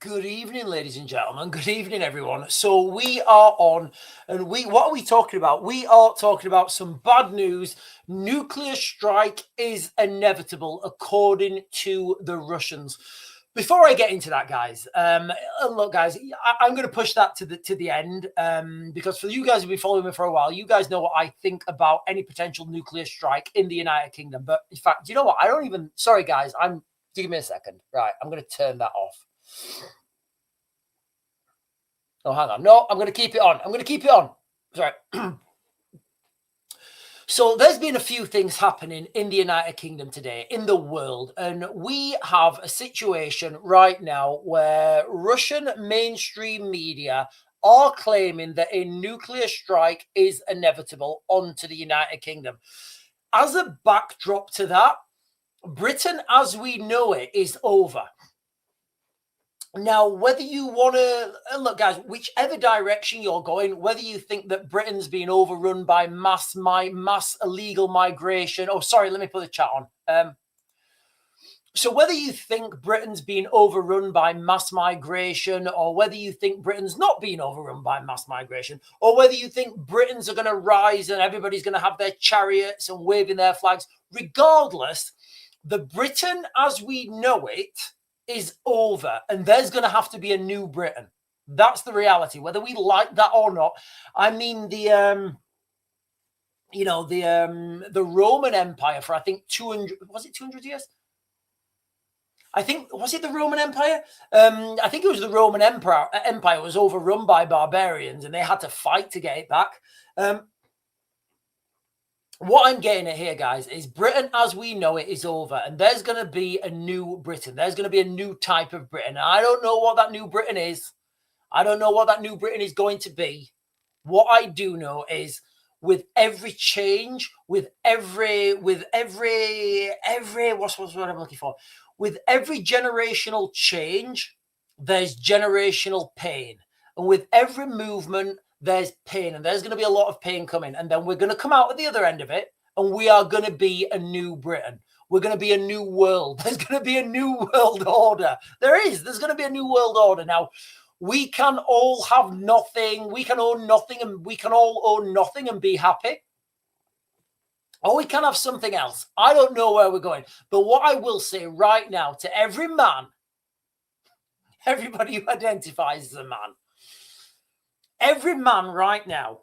Good evening, ladies and gentlemen. Good evening, everyone. So we are on, and what are we talking about? We are talking about some bad news. Nuclear strike is inevitable, according to the Russians. Before I get into that, guys, look, guys, I'm going to push that to the end because for you guys who've been following me for a while, you guys know what I think about any potential nuclear strike in the United Kingdom. But in fact, you know what? I don't even. Sorry, guys. Give me a second. Right, I'm going to turn that off. Oh, hang on. No, I'm going to keep it on. I'm going to keep it on. Sorry. So there's been a few things happening in the United Kingdom today, in the world, and we have a situation right now where Russian mainstream media are claiming that a nuclear strike is inevitable onto the United Kingdom. As a backdrop to that, Britain as we know it is over. Now, whether you want to look, guys, whichever direction you're going, whether you think that Britain's being overrun by mass illegal migration. Oh, sorry, let me put the chat on. So whether you think Britain's being overrun by mass migration, or whether you think Britain's not being overrun by mass migration, or whether you think Britons are going to rise and everybody's going to have their chariots and waving their flags, regardless, the Britain as we know it is over, and there's going to have to be a new Britain. That's the reality, whether we like that or not. I mean, the Roman Empire for I think 200 was it 200 years? I think was it the Roman Empire? I think it was the Roman Empire. Empire was overrun by barbarians, and they had to fight to get it back. What I'm getting at here, guys, is Britain as we know it is over, and there's going to be a new Britain. There's going to be a new type of Britain. I don't know what that new Britain is. I don't know what that new Britain is going to be. What I do know is with every change, with every what's what I'm looking for? With every generational change, there's generational pain. And with every movement, there's pain, and there's going to be a lot of pain coming, and then we're going to come out at the other end of it, and we are going to be a new Britain. We're going to be a new world. There's going to be a new world order. There's going to be a new world order. Now, we can all have nothing. We can own nothing, and we can all own nothing and be happy. Or we can have something else. I don't know where we're going, but what I will say right now to every man, everybody who identifies as a man, every man right now,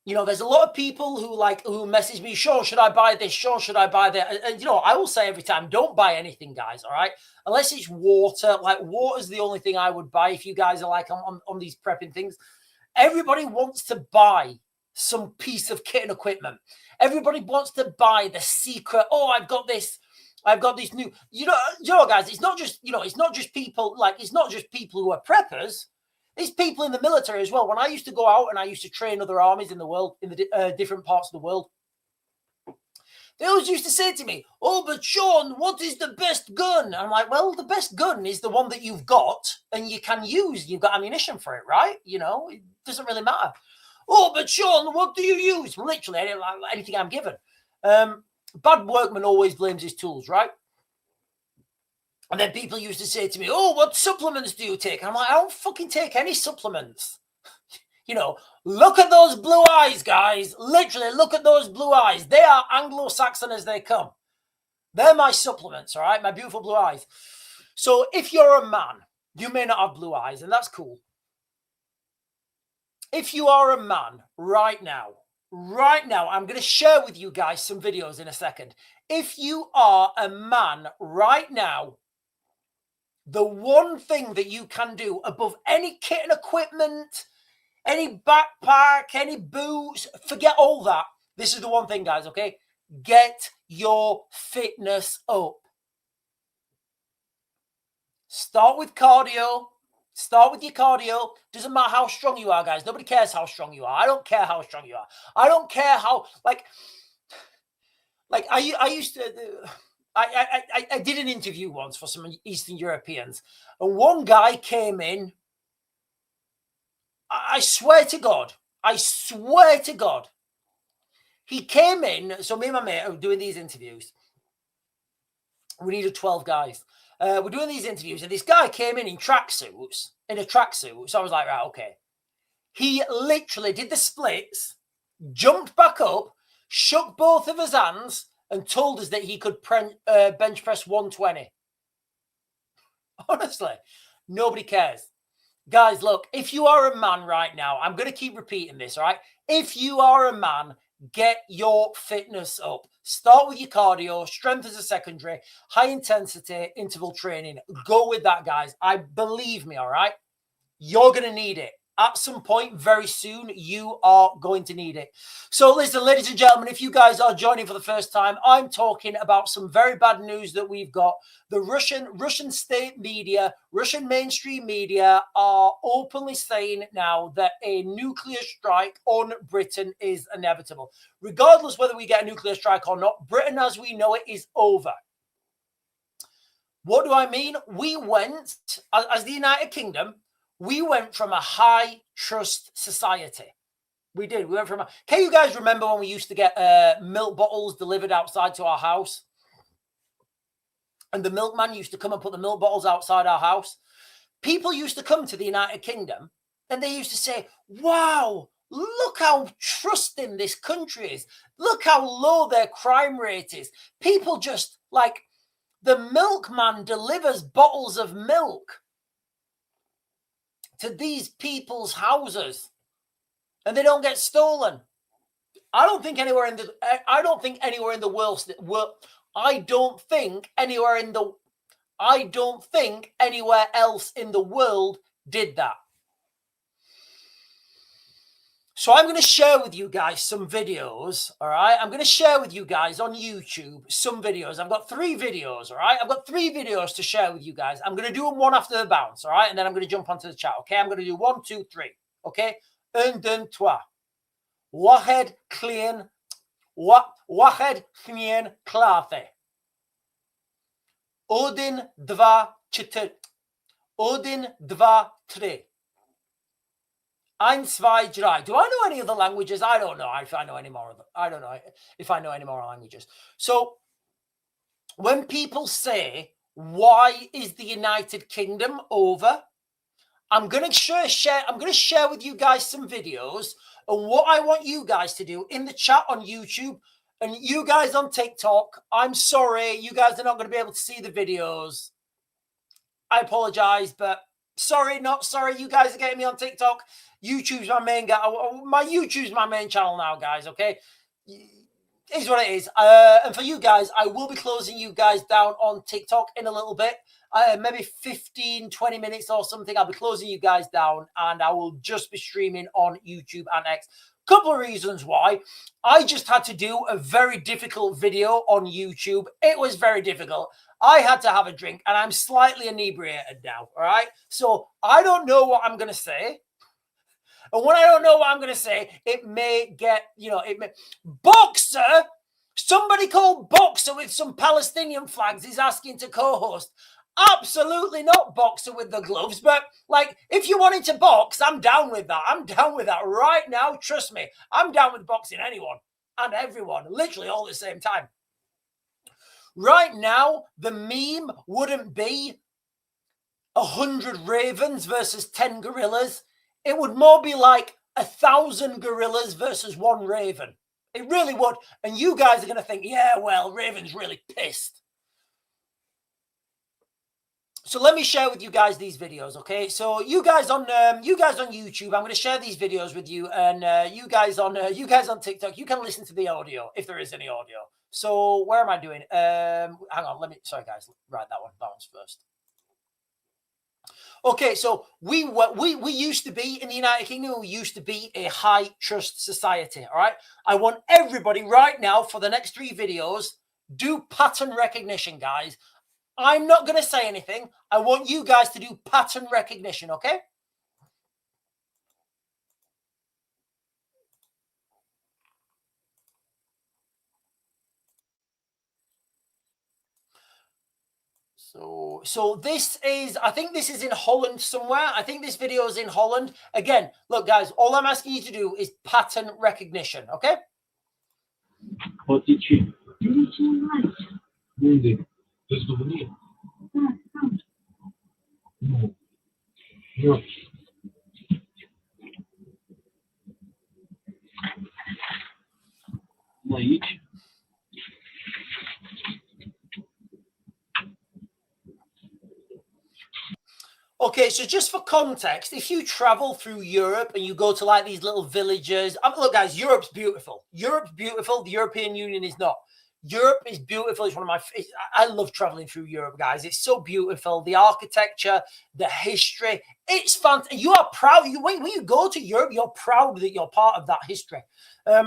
there's a lot of people who message me, Sean, should I buy this? Sean, should I buy that? And I will say every time, don't buy anything, guys, all right? Unless it's water. Like, water's the only thing I would buy if you guys are like on these prepping things. Everybody wants to buy some piece of kit and equipment. Everybody wants to buy the secret, I've got this new, guys, it's not just people, it's not just people who are preppers. There's people in the military as well. When I used to go out and I used to train other armies in the world, in the different parts of the world, they always used to say to me, but Sean, what is the best gun? I'm like, well, the best gun is the one that you've got and you can use. You've got ammunition for it, right? It doesn't really matter. But Sean, what do you use? Literally anything I'm given. Bad workman always blames his tools, right? And then people used to say to me, what supplements do you take? And I'm like, I don't fucking take any supplements. Look at those blue eyes, guys. Literally, look at those blue eyes. They are Anglo-Saxon as they come. They're my supplements, all right? My beautiful blue eyes. So if you're a man, you may not have blue eyes, and that's cool. If you are a man right now, I'm going to share with you guys some videos in a second. If you are a man right now, the one thing that you can do above any kit and equipment, any backpack, any boots, forget all that. This is the one thing, guys, okay? Get your fitness up. Start with cardio. Start with your cardio. Doesn't matter how strong you are, guys. Nobody cares how strong you are. I don't care how strong you are. I don't care how, I used to... I did an interview once for some Eastern Europeans, and one guy came in. I swear to God, he came in. So me and my mate are doing these interviews, We needed 12 guys. We're doing these interviews, and this guy came in tracksuits, in a tracksuit. So I was like, right, okay. He literally did the splits, jumped back up, shook both of his hands, and told us that he could bench press 120. Honestly, nobody cares. Guys, look, if you are a man right now, I'm going to keep repeating this, all right? If you are a man, get your fitness up. Start with your cardio, strength as a secondary, high intensity, interval training. Go with that, guys. Believe me, all right? You're going to need it. At some point very soon, you are going to need it. So listen, ladies and gentlemen, if you guys are joining for the first time, I'm talking about some very bad news that we've got. The Russian state media, Russian mainstream media are openly saying now that a nuclear strike on Britain is inevitable. Regardless whether we get a nuclear strike or not, Britain as we know it is over. What do I mean? We went, as the United Kingdom, we went from a high trust society. We did. We went from can you guys remember when we used to get milk bottles delivered outside to our house? And the milkman used to come and put the milk bottles outside our house. People used to come to the United Kingdom and they used to say, wow, look how trusting this country is. Look how low their crime rate is. People just like the milkman delivers bottles of milk to these people's houses and they don't get stolen. I don't think anywhere in the world I don't think anywhere else in the world did that. So I'm going to share with you guys some videos, all right? I'm going to share with you guys on YouTube some videos. I've got 3 videos, all right? I've got 3 videos to share with you guys. I'm going to do them one after the bounce, all right? And then I'm going to jump onto the chat, okay? I'm going to do 1, 2, 3, okay? 1, 2, 3. واحد اثنين ثلاثة. 1, 2, 4. 1, 2, 3. 1, 2, 3. Do I know any other languages? I don't know if I know any more. I don't know if I know any more languages. So when people say, why is the United Kingdom over? I'm going to share with you guys some videos. And what I want you guys to do in the chat on YouTube and you guys on TikTok, I'm sorry, you guys are not going to be able to see the videos. I apologize, but sorry, not sorry. You guys are getting me on TikTok. YouTube's my main guy. YouTube's my main channel now, guys. Okay, it's what it is. And for you guys, I will be closing you guys down on TikTok in a little bit. Maybe 15, 20 minutes or something. I'll be closing you guys down, and I will just be streaming on YouTube and X. Couple of reasons why. I just had to do a very difficult video on YouTube. It was very difficult. I had to have a drink, and I'm slightly inebriated now, all right? So I don't know what I'm going to say. And when I don't know what I'm going to say, it may get, Boxer, somebody called Boxer with some Palestinian flags is asking to co-host. Absolutely not Boxer with the gloves, but like if you wanted to box, I'm down with that. I'm down with that right now. Trust me, I'm down with boxing anyone and everyone, literally all at the same time. Right now, the meme wouldn't be 100 ravens versus 10 gorillas. It would more be like 1,000 gorillas versus 1 raven. It really would. And you guys are going to think, yeah, well, Raven's really pissed. So let me share with you guys these videos, okay? So you guys on YouTube, I'm going to share these videos with you, and you guys on TikTok, you can listen to the audio if there is any audio. So where am I doing? Hang on, sorry guys, write that one bounce first. Okay, so we used to be in the United Kingdom. We used to be a high trust society. All right, I want everybody right now for the next 3 videos do pattern recognition, guys. I'm not going to say anything. I want you guys to do pattern recognition, okay? So this is, I think this is in Holland somewhere. I think this video is in Holland. Again, look, guys, all I'm asking you to do is pattern recognition, okay? Okay, so just for context, if you travel through Europe and you go to like these little villages, look, guys, Europe's beautiful. Europe's beautiful. The European Union is not. Europe is beautiful. It's one of my. I love traveling through Europe, guys. It's so beautiful. The architecture, the history. It's fun. You are proud. When you go to Europe, you're proud that you're part of that history. There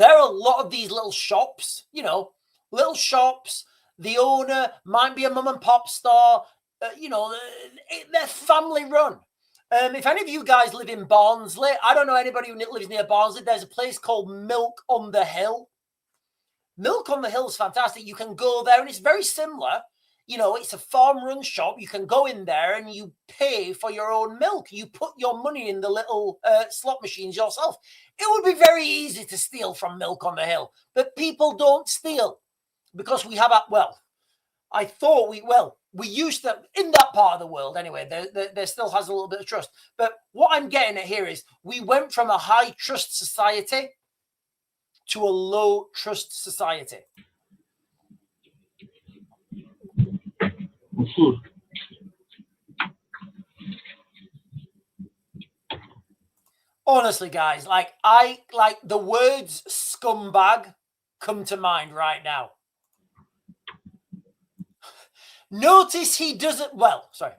are a lot of these little shops. You know, little shops. The owner might be a mum and pop store. You know, they're family run. If any of you guys live in Barnsley, I don't know anybody who lives near Barnsley. There's a place called Milk on the Hill. Milk on the Hill is fantastic. You can go there and it's very similar. You know, it's a farm-run shop. You can go in there and you pay for your own milk. You put your money in the little slot machines yourself. It would be very easy to steal from Milk on the Hill, but people don't steal because we have I thought we used to, in that part of the world anyway, there still has a little bit of trust. But what I'm getting at here is we went from a high trust society to a low trust society. Honestly, guys, like the words scumbag come to mind right now. Notice he doesn't, sorry.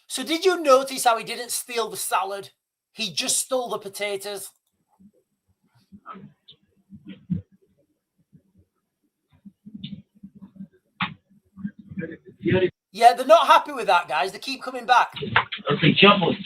So did you notice how he didn't steal the salad? He just stole the potatoes. Yeah, they're not happy with that, guys. They keep coming back. Okay, jump on.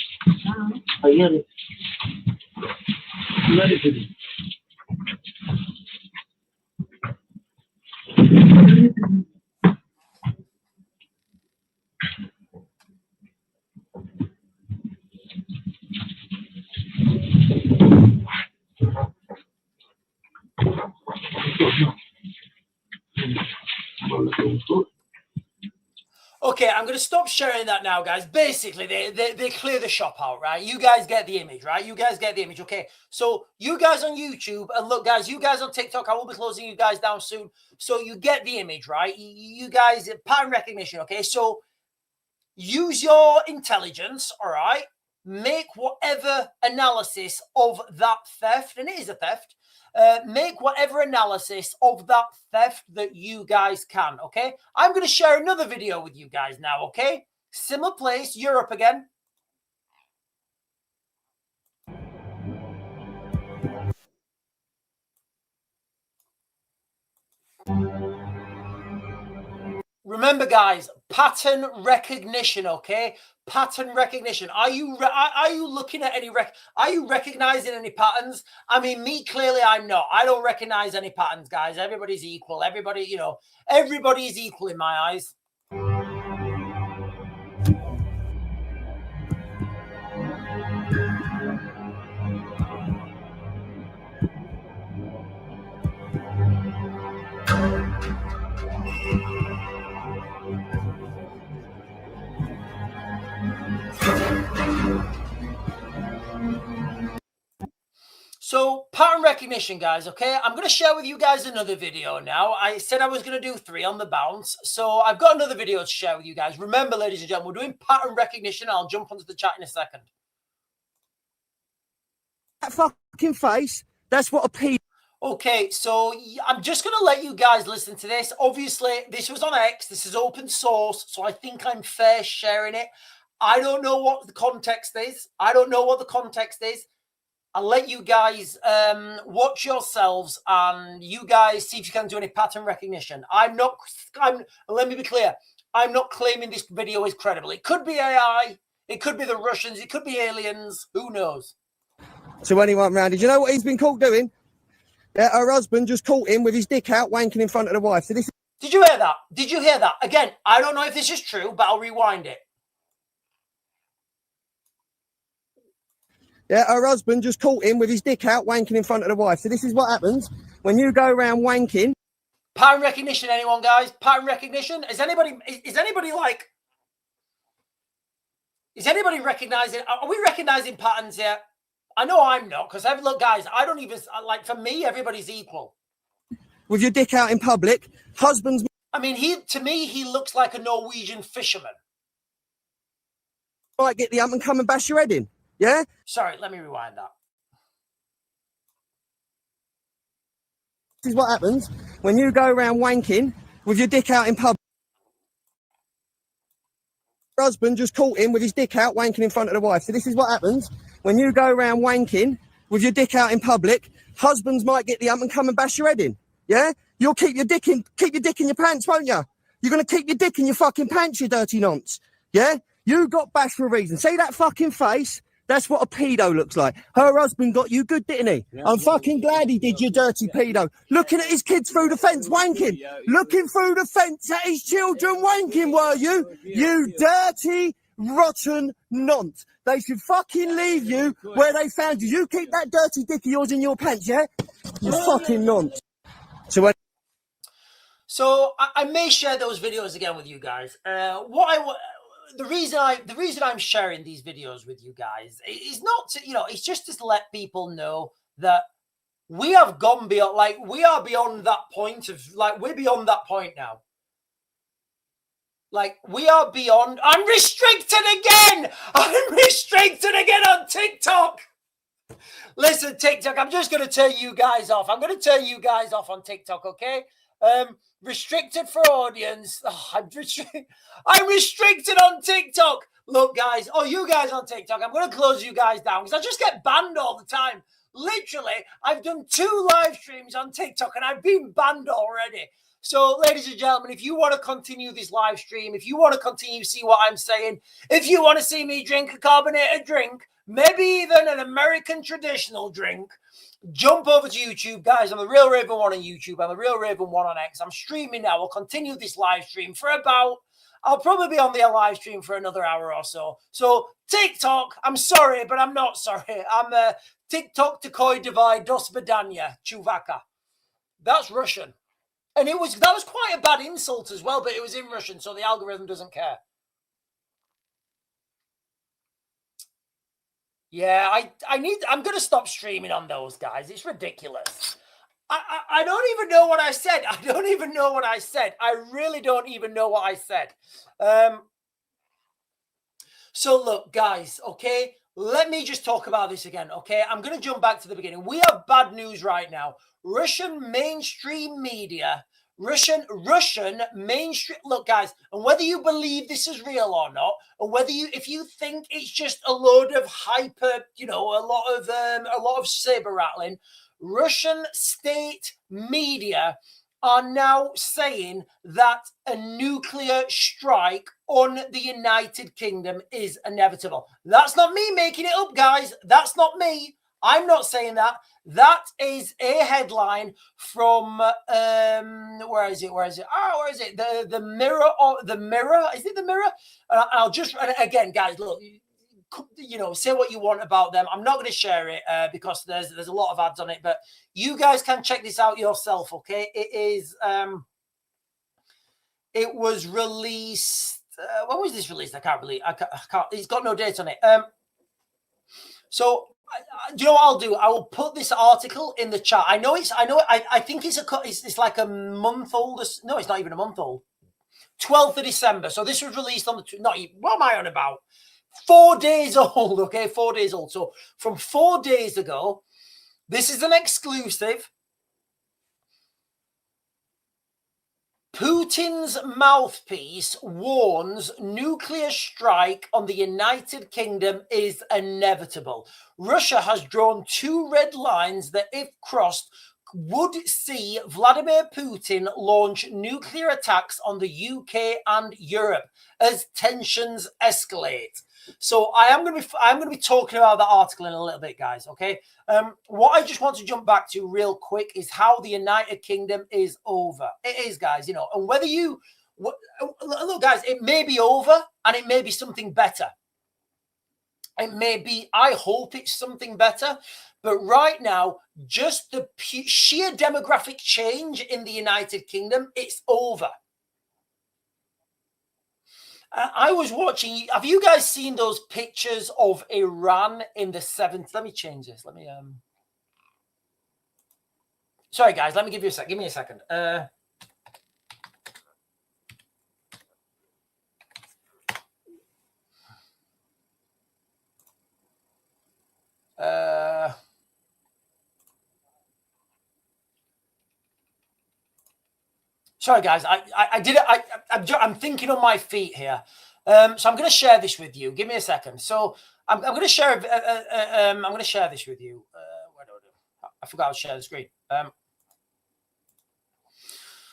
Okay, I'm going to stop sharing that now, guys. Basically, they clear the shop out, right? You guys get the image, right? You guys get the image, okay? So you guys on YouTube, and look, guys, you guys on TikTok, I will be closing you guys down soon. So you get the image, right? You guys, pattern recognition, okay? So use your intelligence, all right? Make whatever analysis of that theft, and it is a theft, make whatever analysis of that theft that you guys can, okay? I'm going to share another video with you guys now, okay? Similar place, Europe again. Remember, guys, pattern recognition, okay? Pattern recognition. Are you looking at any are you recognizing any patterns? I mean, me, clearly I'm not. I don't recognize any patterns, guys. Everybody's equal. Everybody, you know, everybody is equal in my eyes. So pattern recognition, guys, okay? I'm going to share with you guys another video now. I said I was going to do 3 on the bounce. So I've got another video to share with you guys. Remember, ladies and gentlemen, we're doing pattern recognition. I'll jump onto the chat in a second. That fucking face, that's what a P. Okay, so I'm just going to let you guys listen to this. Obviously, this was on X. This is open source, so I think I'm fair sharing it. I don't know what the context is. I'll let you guys watch yourselves and you guys see if you can do any pattern recognition. Let me be clear. I'm not claiming this video is credible. It could be AI. It could be the Russians. It could be aliens. Who knows? To anyone around, did you know what he's been caught doing? Her husband just caught him with his dick out wanking in front of the wife. So this. Did you hear that? Did you hear that? Again, I don't know if this is true, but I'll rewind it. Yeah, her husband just caught him with his dick out wanking in front of the wife. So this is what happens when you go around wanking. Pattern recognition, anyone, guys? Pattern recognition? Is anybody recognizing? Are we recognizing patterns yet? I know I'm not, because look, guys, I don't even like. For me, everybody's equal. With your dick out in public, husbands. I mean, to me, he looks like a Norwegian fisherman. Might get the ump and come and bash your head in. Yeah? Sorry, let me rewind that. This is what happens when you go around wanking with your dick out in public. Her husband just caught him with his dick out wanking in front of the wife. So this is what happens when you go around wanking with your dick out in public. Husbands might get the ump and come and bash your head in. Yeah? You'll keep your dick in your pants, won't you? You're going to keep your dick in your fucking pants, you dirty nonce. Yeah? You got bashed for a reason. See that fucking face? That's what a pedo looks like. Her husband got you good, didn't he? Yeah, I'm fucking glad he did, you dirty pedo. Looking at his kids through the fence, wanking. Looking through the fence at his children, wanking, were you? You dirty, rotten nonce. They should fucking leave you where they found you. You keep that dirty dick of yours in your pants, yeah? You fucking nonce. So I may share those videos again with you guys. The reason I'm sharing these videos with you guys is not to, it's just to let people know that we have gone beyond, we are beyond that point of, we're beyond that point now. We are beyond. I'm restricted again. I'm restricted again on TikTok. Listen, TikTok, I'm just going to turn you guys off. I'm going to turn you guys off on TikTok, okay? Restricted for audience. Oh, I'm restricted on TikTok. Look, guys. Oh, you guys on TikTok. I'm going to close you guys down because I just get banned all the time. Literally, I've done 2 live streams on TikTok and I've been banned already. So, ladies and gentlemen, if you want to continue this live stream, if you want to continue to see what I'm saying, if you want to see me drink a carbonated drink, maybe even an American traditional drink, jump over to YouTube, guys. I'm the Real Raven 1 on YouTube. I'm the Real Raven 1 on X. I'm streaming now. I'll continue this live stream for I'll probably be on the live stream for another hour or so. So TikTok, I'm sorry, but I'm not sorry. I'm TikTok Takoi Divide Dos Vidania Chuvaka. That's Russian. And that was quite a bad insult as well, but it was in Russian, so the algorithm doesn't care. Yeah, I'm going to stop streaming on those, guys. It's ridiculous. I don't even know what I said. I don't even know what I said. I really don't even know what I said. So look, guys, okay, let me just talk about this again, okay? I'm going to jump back to the beginning. We have bad news right now. Russian mainstream media, Russian mainstream. Look, guys, and whether you believe this is real or not, or whether if you think it's just a load of hyper, a lot of saber rattling, Russian state media are now saying that a nuclear strike on the United Kingdom is inevitable. That's not me making it up, guys. That's not me. I'm not saying that. That is a headline from where is it? Where is it? The Mirror. Or the Mirror? Is it the Mirror? I'll just again, guys. Look, say what you want about them. I'm not going to share it because there's a lot of ads on it. But you guys can check this out yourself. Okay, it is. It was released. When was this released? I can't. It's got no date on it. So. Do you know what I'll do? I will put this article in the chat. I think it's like a month old. No, it's not even a month old. 12th of December. So this was released on what am I on about? 4 days old. Okay, 4 days old. So from 4 days ago, this is an exclusive. Putin's mouthpiece warns nuclear strike on the United Kingdom is inevitable. Russia has drawn 2 red lines that, if crossed, would see Vladimir Putin launch nuclear attacks on the UK and Europe as tensions escalate. So I'm going to be talking about that article in a little bit, guys. Okay. What I just want to jump back to real quick is how the United Kingdom is over. It is, guys. You know, and whether you look, guys, it may be over and it may be something better. It may be. I hope it's something better. But right now, just the sheer demographic change in the United Kingdom, it's over. I was watching. Have you guys seen those pictures of Iran in the 70s? Let me change this. Let me. Sorry, guys. Let me give you a sec. Give me a second. Sorry, guys. I did it. I'm thinking on my feet here. So I'm going to share this with you. Give me a second. So I'm going to share. I'm going to share this with you. What do I do? I forgot to share the screen.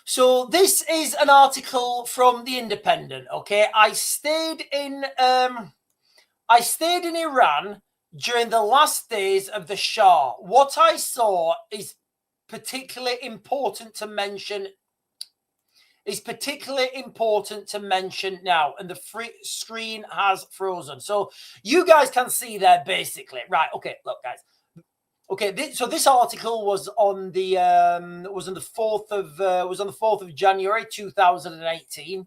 So this is an article from The Independent. Okay, I stayed in Iran during the last days of the Shah. What I saw is particularly important to mention. Now, and the screen has frozen. So you guys can see there basically. Right, okay, look, guys. Okay, so this article was on the 4th of January 2018.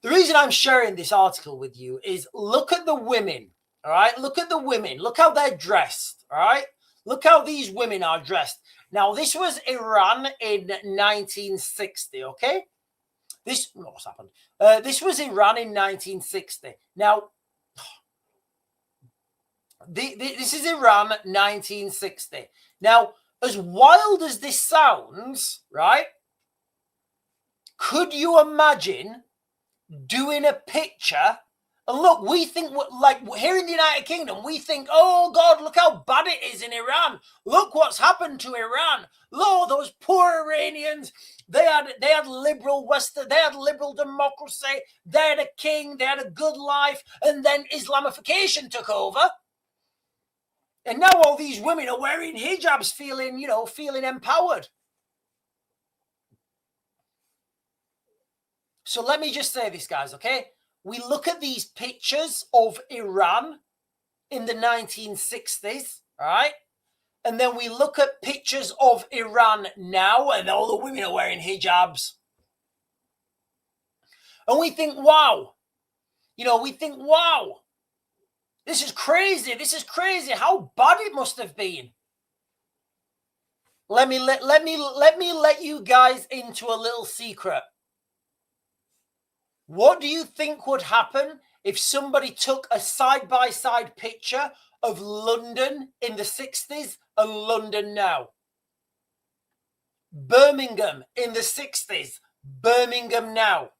The reason I'm sharing this article with you is look at the women, all right? Look at the women. Look how they're dressed, all right? Look how these women are dressed. Now, this was Iran in 1960, okay? What's happened? This was Iran in 1960. Now, this is Iran 1960. Now, as wild as this sounds, right? Could you imagine doing a picture? And look, we think, like here in the United Kingdom, we think, oh God, look how bad it is in Iran. Look what's happened to Iran. Look, those poor Iranians. They had liberal Western, they had liberal democracy. They had a king. They had a good life, and then Islamification took over. And now all these women are wearing hijabs, feeling empowered. So let me just say this, guys, okay? We look at these pictures of Iran in the 1960s, right? And then we look at pictures of Iran now, and all the women are wearing hijabs. And we think, wow. Wow. This is crazy. This is crazy. How bad it must have been. Let me let you guys into a little secret. What do you think would happen if somebody took a side-by-side picture of London in the 60s and London now? Birmingham in the 60s, Birmingham now.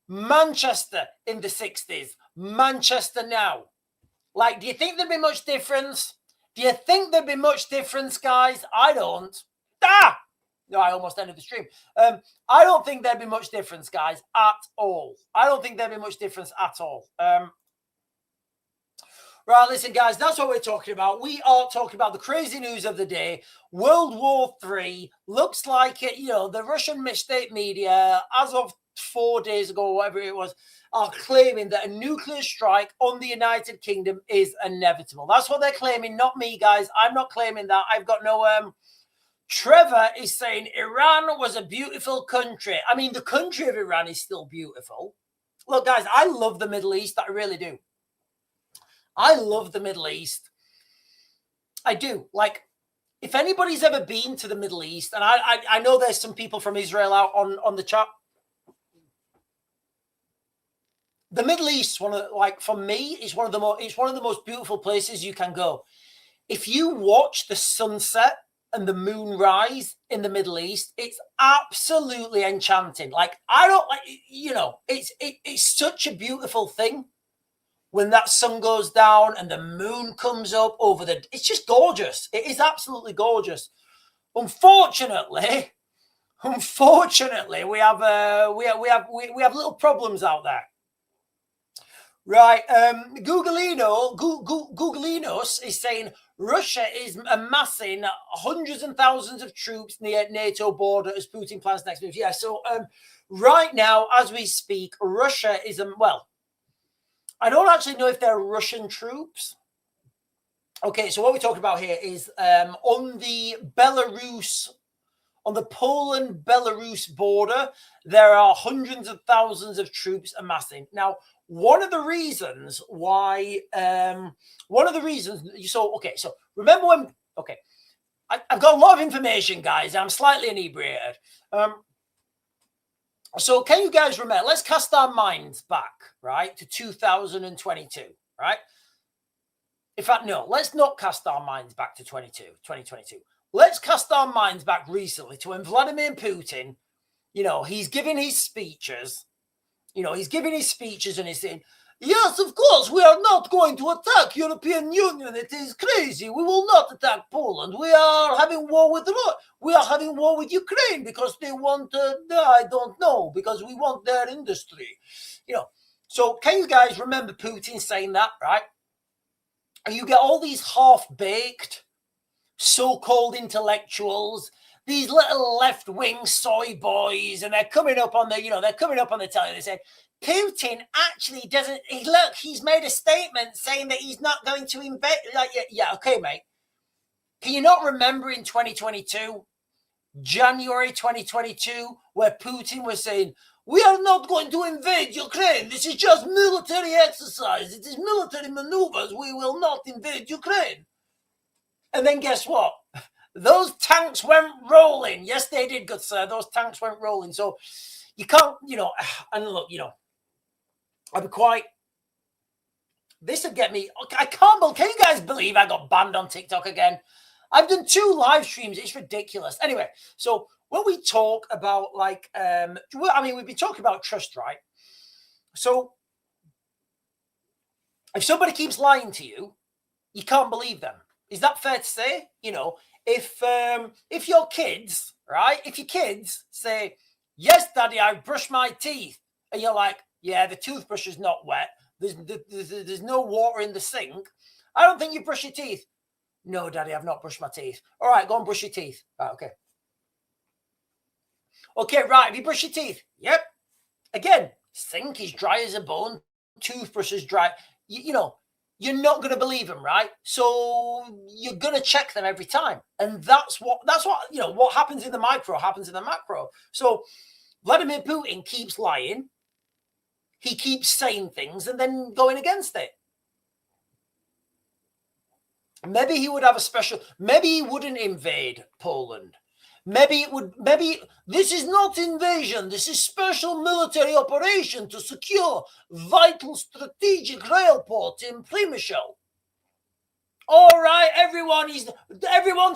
Manchester in the 60s, Manchester now. Like, do you think there'd be much difference? Do you think there'd be much difference, guys? I don't. No, I almost ended the stream. I don't think there'd be much difference, guys, at all. I don't think there'd be much difference at all. Right, listen, guys, that's what we're talking about. We are talking about the crazy news of the day. World War III looks like it. The Russian state media, as of 4 days ago, whatever it was, are claiming that a nuclear strike on the United Kingdom is inevitable. That's what they're claiming, not me, guys. I'm not claiming that. I've got no... Trevor is saying Iran was a beautiful country. I mean, the country of Iran is still beautiful. Look, guys, I love the Middle East. I really do. I love the Middle East. I do. Like, if anybody's ever been to the Middle East, and I know there's some people from Israel out on the chat. The Middle East, for me, is one of the most beautiful places you can go. If you watch the sunset and the moon rise in the Middle East, it's absolutely enchanting. Like, it's such a beautiful thing. when that sun goes down and the moon comes up over the, it's just gorgeous. It is absolutely gorgeous. Unfortunately, we have little problems out there. Right, Googleinos is saying Russia is amassing hundreds and thousands of troops near NATO border as Putin plans next move. Yeah, so right now, as we speak, Russia is well, I don't actually know if they're Russian troops. Okay, so what we're talking about here is on the Poland-Belarus border, there are hundreds of thousands of troops amassing. Now, one of the reasons, so remember when, okay, I've got a lot of information, guys. I'm slightly inebriated. So can you guys remember, let's cast our minds back, right, to 2022, right? In fact, no, let's not cast our minds back to 2022. Let's cast our minds back recently to when Vladimir Putin, he's giving his speeches, and he's saying, yes, of course, we are not going to attack European Union. It is crazy. We will not attack Poland. We are having war with Ukraine because they want, I don't know, because we want their industry. So can you guys remember Putin saying that, right? And you get all these half-baked so-called intellectuals, these little left-wing soy boys, and they're coming up on the telly. They say, Putin actually doesn't, he's made a statement saying that he's not going to invade. Like, yeah, okay, mate. Can you not remember in 2022, January 2022, where Putin was saying, we are not going to invade Ukraine. This is just military exercise. It is military maneuvers. We will not invade Ukraine. And then guess what? Those tanks went rolling. Yes, they did, good sir. Those tanks went rolling. So you can't, and look, I'd be quite, this would get me, I can't believe, can you guys believe I got banned on TikTok again? I've done 2 live streams. It's ridiculous. Anyway, so when we talk about we've been talking about trust, right? So if somebody keeps lying to you, you can't believe them. Is that fair to say? If your kids, right? If your kids say, yes, daddy, I brushed my teeth. And you're like, yeah, the toothbrush is not wet. There's no water in the sink. I don't think you brush your teeth. No, daddy, I've not brushed my teeth. All right, go and brush your teeth. Right, okay. Okay, right, have you brushed your teeth? Yep. Again, sink is dry as a bone. Toothbrush is dry. You're not going to believe them, right? So you're going to check them every time. And that's what what happens in the micro happens in the macro. So Vladimir Putin keeps lying. He keeps saying things and then going against it. Maybe he would have maybe he wouldn't invade Poland. Maybe this is not invasion. This is special military operation to secure vital strategic rail port in Przemysl. All right, everyone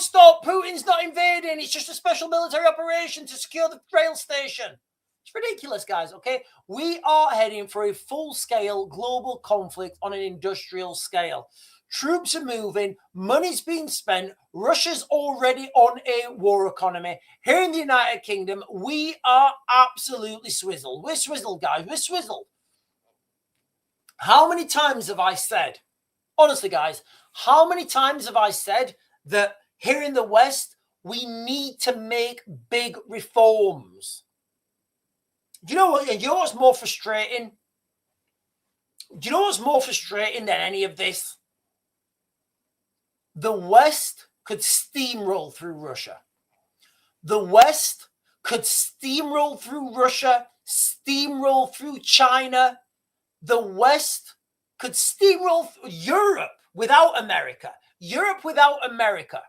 stop. Putin's not invading. It's just a special military operation to secure the rail station. It's ridiculous, guys, okay? We are heading for a full-scale global conflict on an industrial scale. Troops are moving, money's being spent, Russia's already on a war economy. Here in the United Kingdom, we are absolutely swizzled. We're swizzled, guys, we're swizzled. How many times have I said, honestly, guys, how many times have I said that here in the West, we need to make big reforms? Do you know what's more frustrating? Do you know what's more frustrating than any of this? The West could steamroll through Russia. The West could steamroll through Russia, steamroll through China. The West could steamroll through Europe without America. Europe without America.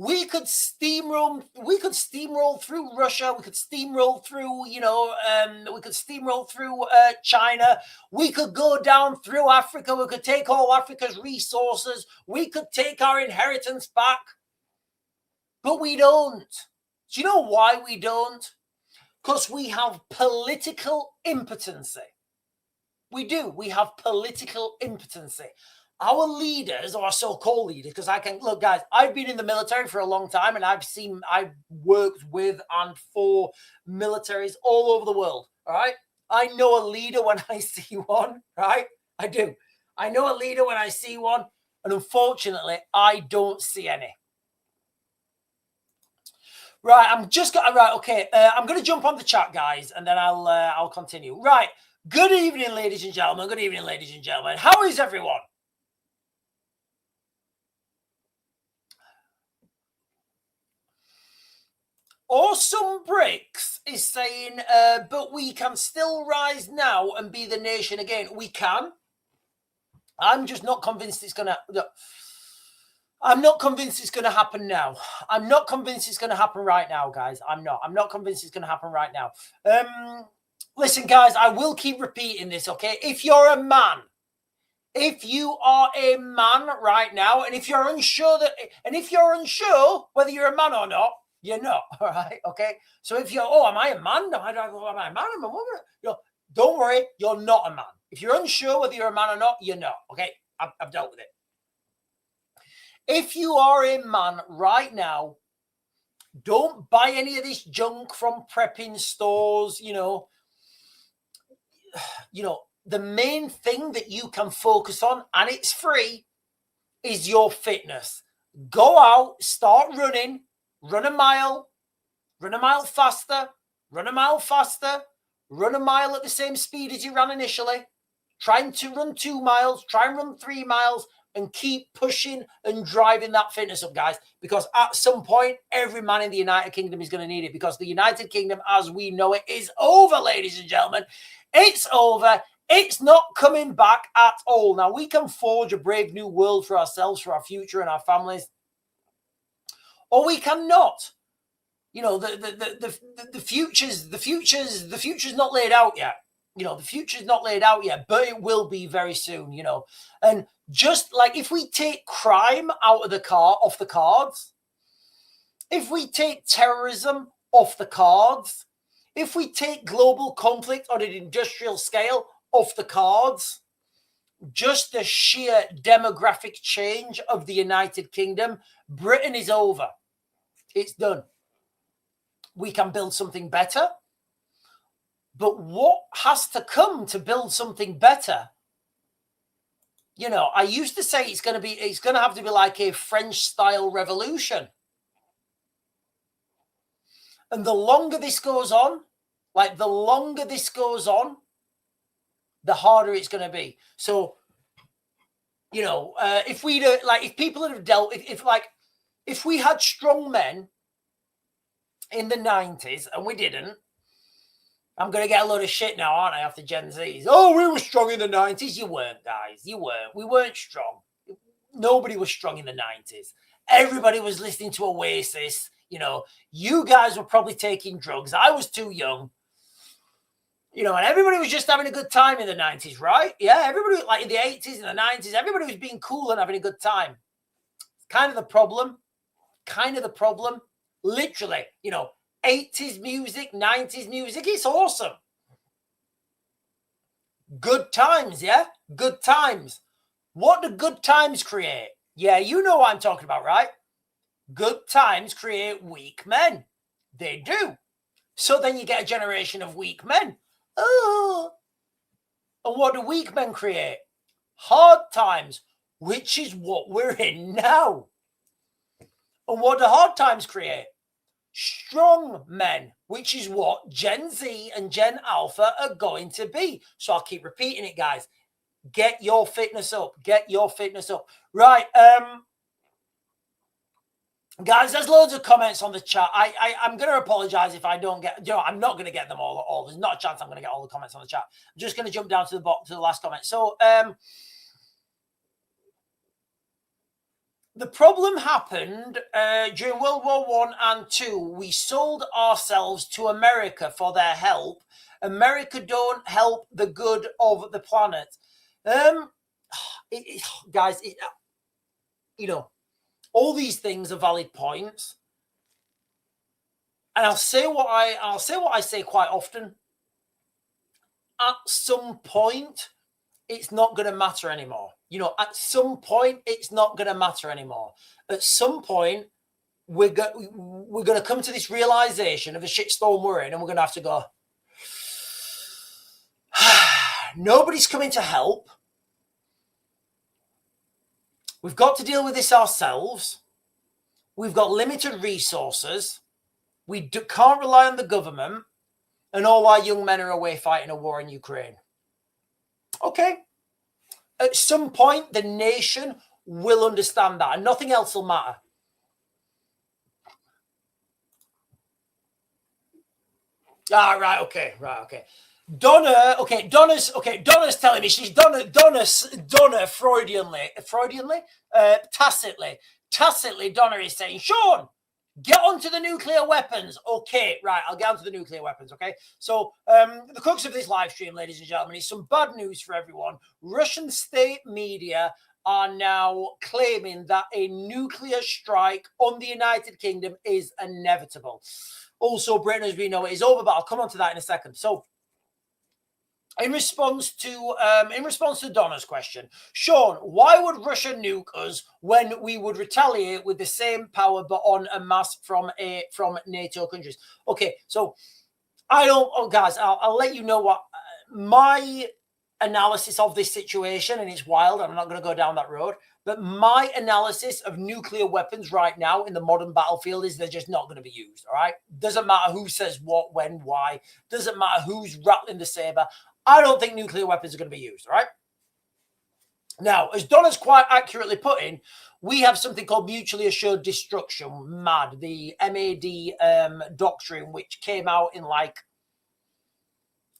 We could steamroll through Russia. We could steamroll through, China. We could go down through Africa. We could take all Africa's resources. We could take our inheritance back. But we don't. Do you know why we don't? Because we have political impotency. We do. We have political impotency. Our leaders, or our so-called leaders, because I can look, guys, I've been in the military for a long time, and I've worked with and for militaries all over the world. All right. I know a leader when I see one, right? I do. I know a leader when I see one, and unfortunately, I don't see any. Right, okay. I'm going to jump on the chat, guys, and then I'll continue. Right. Good evening, ladies and gentlemen. Good evening, ladies and gentlemen. How is everyone? Awesome Bricks is saying, but we can still rise now and be the nation again. We can. I'm just not convinced it's going to... I'm not convinced it's going to happen now. I'm not convinced it's going to happen right now, guys. I'm not convinced it's going to happen right now. Listen, guys, I will keep repeating this, okay? If you're a man, if you are a man right now, and if you're unsure whether you're a man or not, you're not, all right? Okay? So if you're, am I a man? Am I a man? Am I a woman? Don't worry, you're not a man. If you're unsure whether you're a man or not, you're not, okay? I've dealt with it. If you are a man right now, don't buy any of this junk from prepping stores, the main thing that you can focus on, and it's free, is your fitness. Go out, start running, run a mile faster, run a mile at the same speed as you ran initially. Trying to run 2 miles, try and run 3 miles, and keep pushing and driving that fitness up, guys, because at some point, every man in the United Kingdom is going to need it, because the United Kingdom, as we know it, is over, ladies and gentlemen. It's over. It's not coming back at all. Now, we can forge a brave new world for ourselves, for our future and our families, or we cannot. The future's not laid out yet. The future's not laid out yet, but it will be very soon, And just like if we take crime off the cards, if we take terrorism off the cards, if we take global conflict on an industrial scale off the cards, just the sheer demographic change of the United Kingdom, Britain is over. It's done. We can build something better. But what has to come to build something better? I used to say it's going to have to be like a French style revolution. And the longer this goes on, the harder it's going to be. So, if people that have dealt, if we had strong men in the 90s and we didn't, I'm going to get a load of shit now, aren't I, after Gen Z's? Oh, we were strong in the 90s. You weren't, guys. You weren't. We weren't strong. Nobody was strong in the 90s. Everybody was listening to Oasis. You guys were probably taking drugs. I was too young. And everybody was just having a good time in the 90s, right? Yeah, everybody, like in the 80s and the 90s, everybody was being cool and having a good time. Kind of the problem. Literally, 80s music, 90s music, it's awesome. Good times, yeah? Good times. What do good times create? Yeah, you know what I'm talking about, right? Good times create weak men. They do. So then you get a generation of weak men. Oh. And what do weak men create? Hard times, which is what we're in now. And what do hard times create? Strong men, which is what Gen Z and Gen Alpha are going to be. So I'll keep repeating it, guys. Get your fitness up. Right. Guys, there's loads of comments on the chat. I'm going to apologize if I don't get, I'm not going to get them all. There's not a chance I'm going to get all the comments on the chat. I'm just going to jump down to the last comment. So, the problem happened during World War I and II. We sold ourselves to America for their help. America don't help the good of the planet. Guys, all these things are valid points, and I'll say what I say quite often. At some point, it's not going to matter anymore. You know, at some point, it's not going to matter anymore. At some point, we're going to come to this realization of the shitstorm we're in, and we're going to have to go, nobody's coming to help. We've got to deal with this ourselves. We've got limited resources. We can't rely on the government. And all our young men are away fighting a war in Ukraine. Okay. At some point, the nation will understand that, and nothing else will matter. Right, okay. Donna's telling me she's Donna tacitly, Donna is saying, Sean, get onto the nuclear weapons. Okay, right, I'll get onto the nuclear weapons, okay? So the crux of this live stream, ladies and gentlemen, is some bad news for everyone. Russian state media are now claiming that a nuclear strike on the United Kingdom is inevitable. Also, Britain, as we know, it is over, but I'll come on to that in a second. So, in response to Donna's question, Sean, why would Russia nuke us when we would retaliate with the same power but on a mass from NATO countries? Okay, so guys, I'll let you know what my analysis of this situation, and it's wild. I'm not going to go down that road, but my analysis of nuclear weapons right now in the modern battlefield is they're just not going to be used. All right, doesn't matter who says what, when, why. Doesn't matter who's rattling the saber. I don't think nuclear weapons are going to be used, all right? Now, as Donna's quite accurately put in, we have something called mutually assured destruction, MAD, the MAD doctrine, which came out in like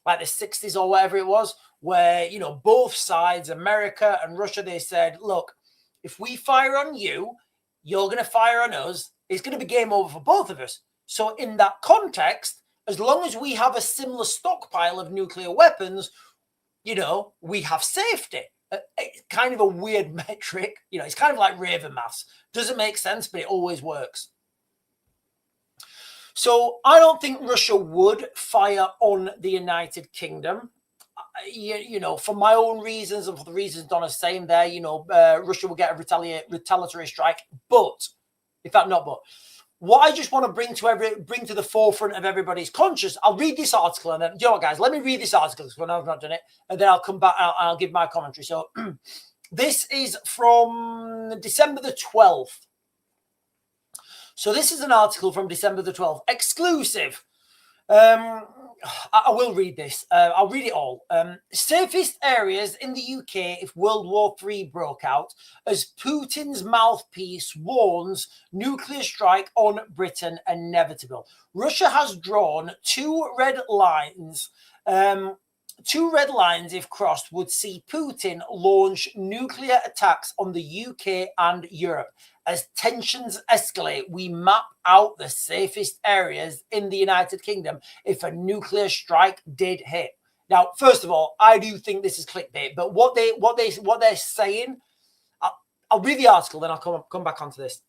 the 60s or whatever it was, where, you know, both sides, America and Russia, they said, look, if we fire on you, you're going to fire on us. It's going to be game over for both of us. So in that context, as long as we have a similar stockpile of nuclear weapons, you know, we have safety. It's kind of a weird metric. You know, it's kind of like Raven maths. Doesn't make sense, but it always works. So I don't think Russia would fire on the United Kingdom. You know, for my own reasons and for the reasons Donna's saying there, you know, Russia will get a retaliatory strike. But, in fact, not but. What I just want to bring to the forefront of everybody's conscious, I'll read this article, and then, you know what, guys, let me read this article when I've not done it, and then I'll come back, I'll give my commentary. So this is from December the 12th. So this is an article from December the 12th, exclusive. I will read this. I'll read it all. Safest areas in the UK if World War III broke out, as Putin's mouthpiece warns nuclear strike on Britain inevitable. Russia has drawn two red lines. Two red lines, if crossed, would see Putin launch nuclear attacks on the UK and Europe. As tensions escalate, we map out the safest areas in the United Kingdom if a nuclear strike did hit. Now, first of all, I do think this is clickbait, but what they're saying, I'll read the article, then I'll come back onto this.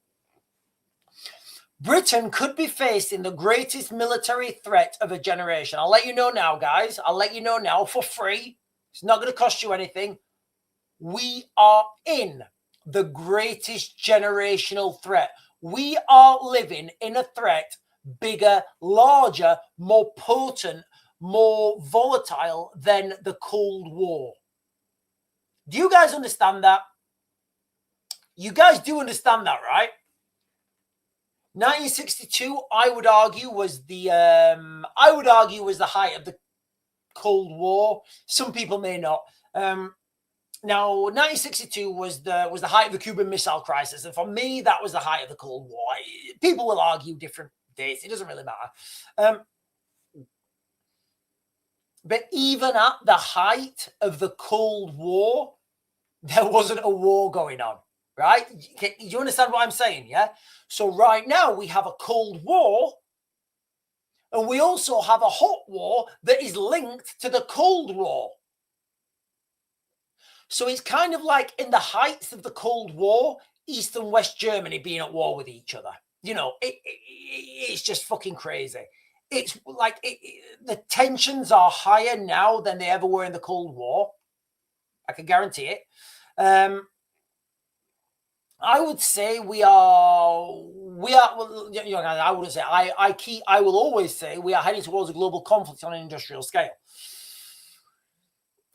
Britain could be facing the greatest military threat of a generation. I'll let you know now, guys. I'll let you know now for free. It's not going to cost you anything. We are in the greatest generational threat. We are living in a threat bigger, larger, more potent, more volatile than the Cold War. Do you guys understand that? You guys do understand that, right? 1962, I would argue, was the height of the Cold War. Some people may not. Now, 1962 was the height of the Cuban Missile Crisis, and for me, that was the height of the Cold War. People will argue different dates; it doesn't really matter. But even at the height of the Cold War, there wasn't a war going on, right? Do you understand what I'm saying? Yeah. So right now we have a Cold War, and we also have a hot war that is linked to the Cold War. So it's kind of like in the heights of the Cold War, East and West Germany being at war with each other. You know, it's just fucking crazy. It's like the tensions are higher now than they ever were in the Cold War. I can guarantee it. I would say we are. Well, you know, I wouldn't say. I will always say we are heading towards a global conflict on an industrial scale.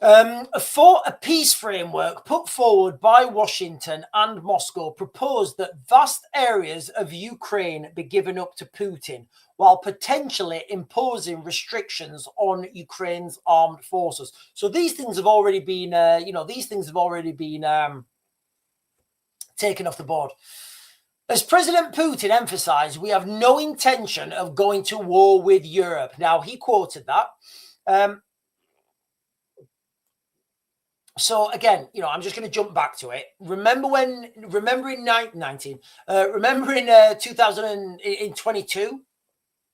For a peace framework put forward by Washington and Moscow proposed that vast areas of Ukraine be given up to Putin, while potentially imposing restrictions on Ukraine's armed forces. So these things have already been, taken off the board. As President Putin emphasized, we have no intention of going to war with Europe. Now, he quoted that. So again, you know, I'm just going to jump back to it. Remember in 2022?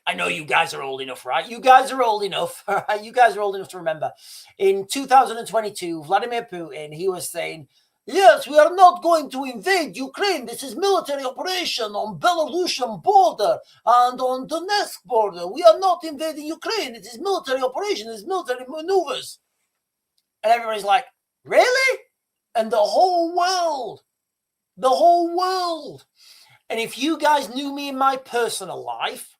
I know you guys are old enough, right? You guys are old enough. You guys are old enough to remember. In 2022, Vladimir Putin, he was saying, yes, we are not going to invade Ukraine. This is military operation on Belarusian border and on Donetsk border. We are not invading Ukraine. It is military operation. It's military maneuvers. And everybody's like, really? And the whole world. And if you guys knew me in my personal life,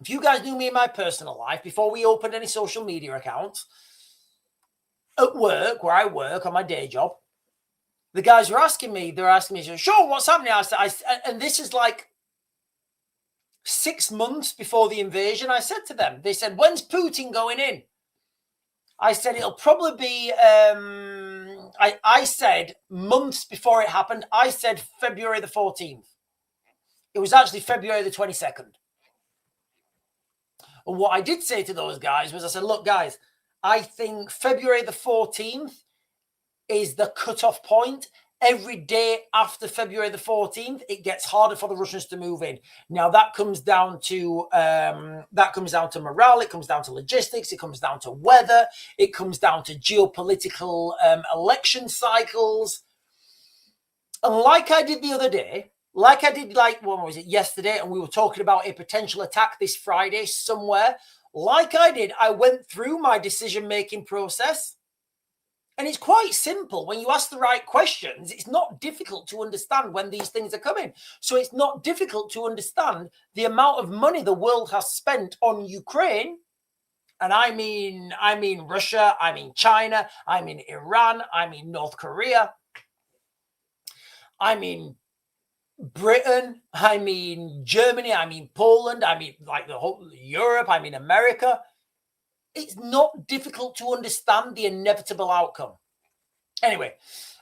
before we opened any social media accounts, at work, where I work on my day job, the guys were asking me, Sean, what's happening? And this is like 6 months before the invasion. I said to them, they said, when's Putin going in? I said, it'll probably be, I said months before it happened, I said February the 14th. It was actually February the 22nd. And what I did say to those guys was, I said, look, guys, I think February the 14th is the cutoff point. Every day after February the 14th, it gets harder for the Russians to move in. Now that comes down to morale. It comes down to logistics. It comes down to weather. It comes down to geopolitical election cycles. And like I did the other day, yesterday, and we were talking about a potential attack this Friday somewhere. Like I did, I went through my decision-making process. And it's quite simple. When you ask the right questions, it's not difficult to understand when these things are coming. So it's not difficult to understand the amount of money the world has spent on Ukraine. And I mean Russia, I mean China, I mean Iran, I mean North Korea, I mean Britain, I mean Germany, I mean Poland, I mean like the whole Europe, I mean America. It's not difficult to understand the inevitable outcome. Anyway,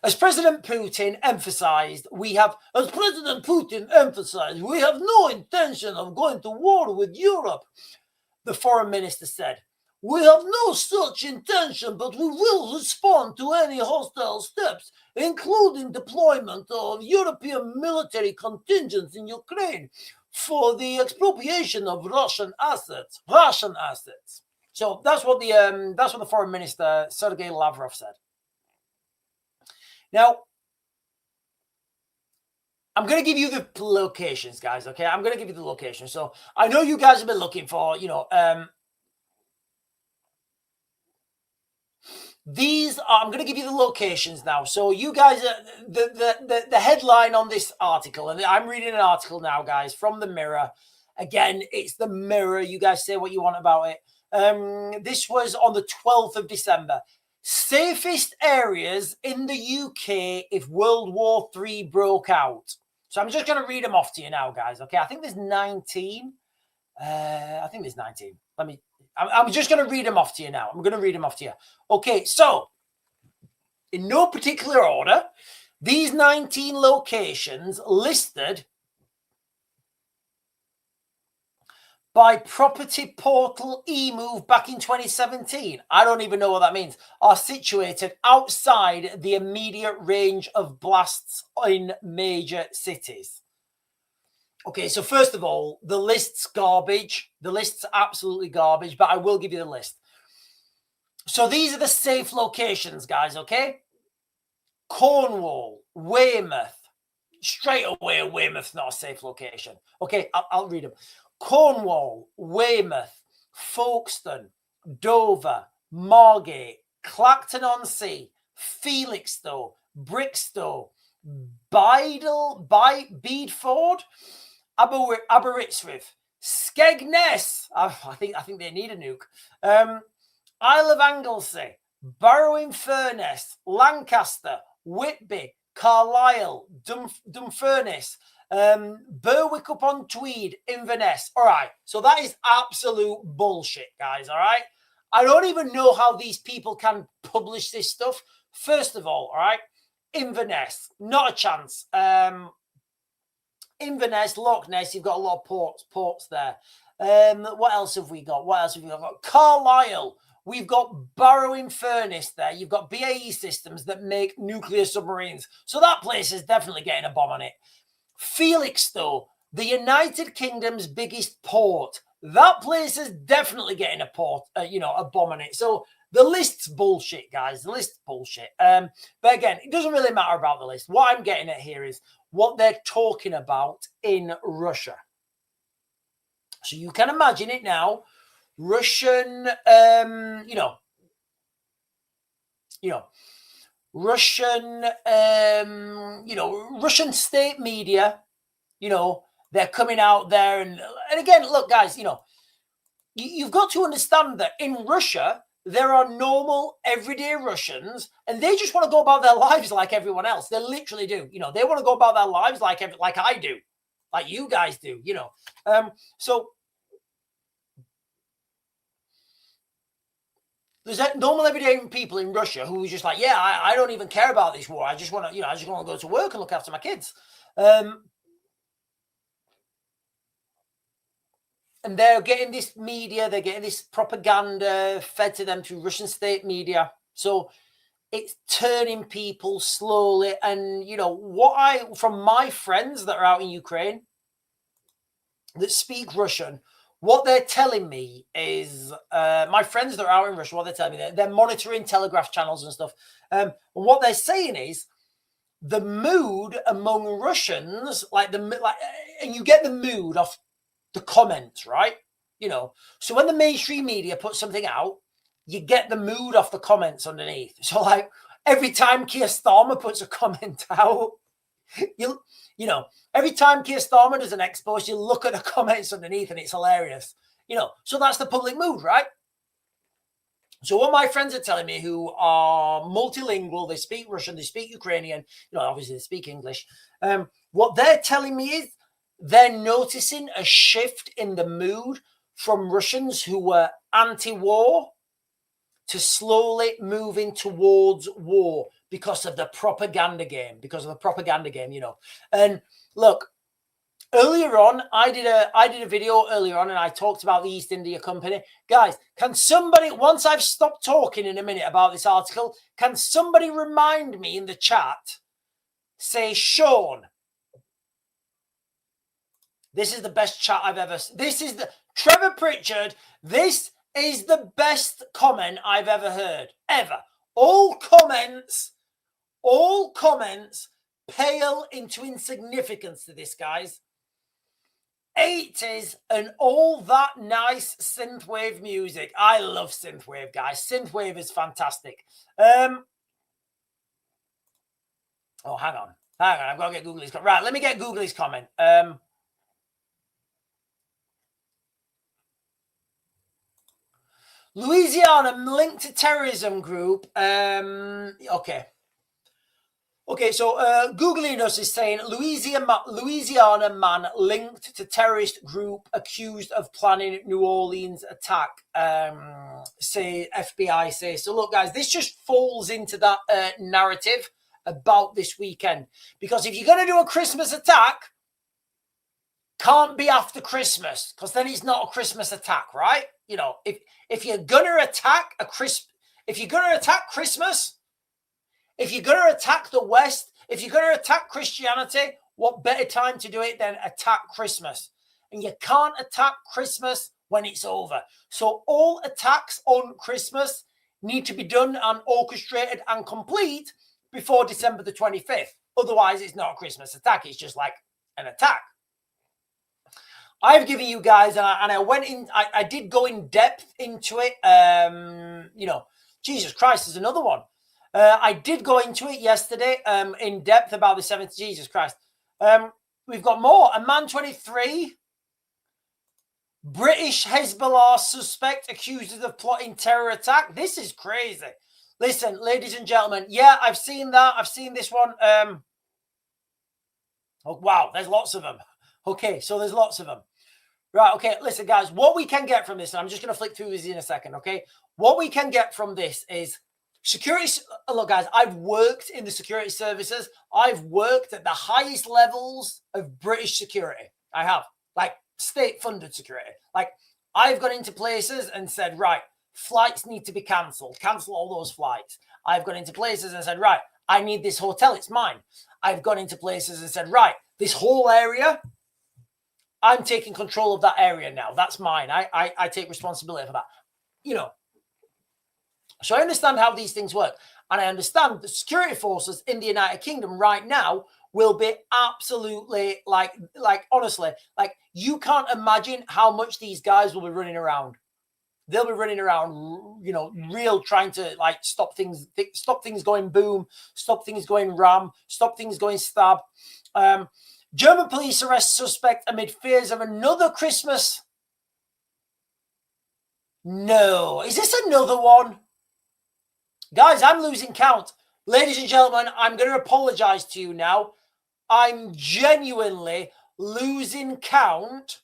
as President Putin emphasized, we have no intention of going to war with Europe, the foreign minister said. We have no such intention, but we will respond to any hostile steps, including deployment of European military contingents in Ukraine for the expropriation of Russian assets. So that's what the foreign minister Sergei Lavrov said. Now, I'm going to give you the locations, guys. Okay, I'm going to give you the locations. So I know you guys have been looking for, I'm going to give you the locations now. So you guys, the headline on this article, and I'm reading an article now, guys, from the Mirror. Again, it's the Mirror. You guys say what you want about it. This was on the 12th of December. Safest areas in the UK if World War III broke out. So I'm just going to read them off to you now, guys. Okay, I think there's 19. I'm just going to read them off to you now. I'm going to read them off to you. Okay, so in no particular order, these 19 locations listed by Property Portal eMove back in 2017, I don't even know what that means, are situated outside the immediate range of blasts in major cities. Okay, so first of all, the list's garbage. The list's absolutely garbage, but I will give you the list. So these are the safe locations, guys, okay? Cornwall, Weymouth. Straight away, Weymouth's not a safe location. Okay, I'll read them. Cornwall, Weymouth, Folkestone, Dover, Margate, Clacton-on-Sea, Felixstowe, Brixstowe, Beedford, Aberystwyth, Skegness. I think they need a nuke. Isle of Anglesey, Barrow-in-Furness, Lancaster, Whitby, Carlisle, Dumfries, Berwick-upon-Tweed, Inverness. All right, so that is absolute bullshit, guys. All right, I don't even know how these people can publish this stuff. First of all right, Inverness, not a chance. Inverness, Loch Ness, you've got a lot of ports there. What else have we got? We've got Carlisle. We've got Barrow-in-Furness there. You've got BAE Systems that make nuclear submarines. So that place is definitely getting a bomb on it. Felixstowe, the United Kingdom's biggest port. That place is definitely getting a bomb on it. So the list's bullshit, guys. The list's bullshit. But again, it doesn't really matter about the list. What I'm getting at here is what they're talking about in Russia. So you can imagine it now. Russian, Russian state media, they're coming out there. And again, look, guys, you've got to understand that in Russia, there are normal, everyday Russians, and they just want to go about their lives like everyone else. They literally do. They want to go about their lives like I do, like you guys do, So there's normal everyday people in Russia who are just like, yeah, I don't even care about this war. I just want to, I just want to go to work and look after my kids. And they're getting this media, they're getting this propaganda fed to them through Russian state media. So it's turning people slowly. And, from my friends that are out in Ukraine that speak Russian, what they're telling me is, my friends that are out in Russia, what they're telling me, they're monitoring Telegraph channels and stuff. And what they're saying is the mood among Russians, and you get the mood off the comments, right? So when the mainstream media puts something out, you get the mood off the comments underneath. So like every time Keir Starmer puts a comment out, every time Keir Starmer does an expose, you look at the comments underneath and it's hilarious. So that's the public mood, right? So what my friends are telling me who are multilingual, they speak Russian, they speak Ukrainian, obviously they speak English. What they're telling me is they're noticing a shift in the mood from Russians who were anti-war to slowly moving towards war because of the propaganda game, And look, earlier on, I did a video earlier on and I talked about the East India Company. Guys, can somebody, once I've stopped talking in a minute about this article, can somebody remind me in the chat, say, Sean, this is the best chat I've ever seen. Trevor Pritchard, this is the best comment I've ever heard, ever. All comments pale into insignificance to this, guys. 80s and all that nice synthwave music. I love synthwave, guys. Synthwave is fantastic. Oh, hang on. I've got to get Googly's comment. Right, let me get Googly's comment. Louisiana linked to terrorism group. Okay, so Googling us is saying Louisiana man linked to terrorist group accused of planning New Orleans attack, say FBI say. So look, guys, this just falls into that narrative about this weekend. Because if you're going to do a Christmas attack, can't be after Christmas, because then it's not a Christmas attack, right? If you're going to attack if you're going to attack Christmas, if you're going to attack the West, if you're going to attack Christianity, what better time to do it than attack Christmas? And you can't attack Christmas when it's over. So all attacks on Christmas need to be done and orchestrated and complete before December the 25th. Otherwise, it's not a Christmas attack. It's just like an attack. I've given you guys, and I went in, I did go in depth into it, Jesus Christ, there's another one. I did go into it yesterday in depth about the 7th. Jesus Christ. We've got more. A man 23. British Hezbollah suspect accused of plotting terror attack. This is crazy. Listen, ladies and gentlemen. Yeah, I've seen that. I've seen this one. Oh, wow, there's lots of them. Okay, so there's lots of them. Right, okay, listen, guys, what we can get from this, and I'm just going to flick through this in a second, okay? What we can get from this is security. Look, guys, I've worked in the security services. I've worked at the highest levels of British security. I have, like, state-funded security. Like, I've gone into places and said, right, flights need to be cancelled. Cancel all those flights. I've gone into places and said, right, I need this hotel. It's mine. I've gone into places and said, right, this whole area, I'm taking control of that area now. That's mine. I take responsibility for that. You know, so I understand how these things work. And I understand the security forces in the United Kingdom right now will be absolutely like honestly, like you can't imagine how much these guys will be running around. They'll be running around, you know, real trying to like stop things going boom, stop things going ram, stop things going stab. German police arrest suspect amid fears of another Christmas. No. Is this another one? Guys, I'm losing count. Ladies and gentlemen, I'm going to apologize to you now. I'm genuinely losing count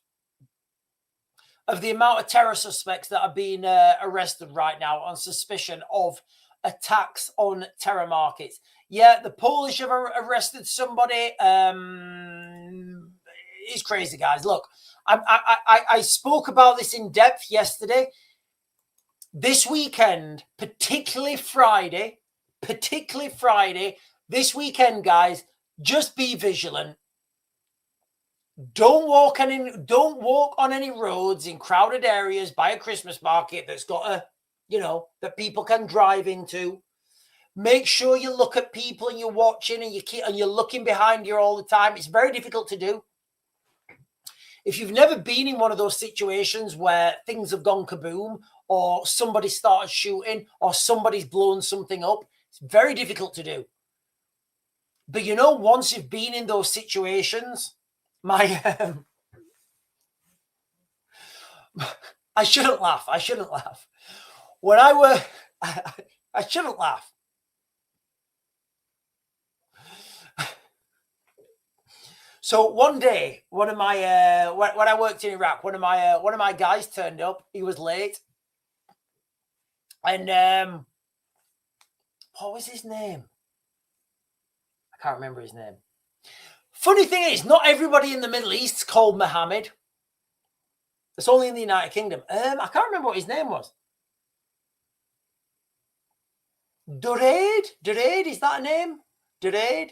of the amount of terror suspects that are being arrested right now on suspicion of attacks on terror markets. Yeah, the Polish have arrested somebody. It's crazy, guys. Look, I spoke about this in depth yesterday. This weekend, particularly Friday, this weekend, guys, just be vigilant. Don't walk on any roads in crowded areas by a Christmas market that's got a, you know, that people can drive into. Make sure you look at people and you're watching and you're looking behind you all the time. It's very difficult to do. If you've never been in one of those situations where things have gone kaboom or somebody started shooting or somebody's blown something up, it's very difficult to do. But you know, once you've been in those situations, I shouldn't laugh. When I were, I shouldn't laugh. So one day, one of my when I worked in Iraq, one of my guys turned up. He was late, and what was his name? I can't remember his name. Funny thing is, not everybody in the Middle East is called Mohammed. It's only in the United Kingdom. I can't remember what his name was. Duraid, is that a name? Duraid.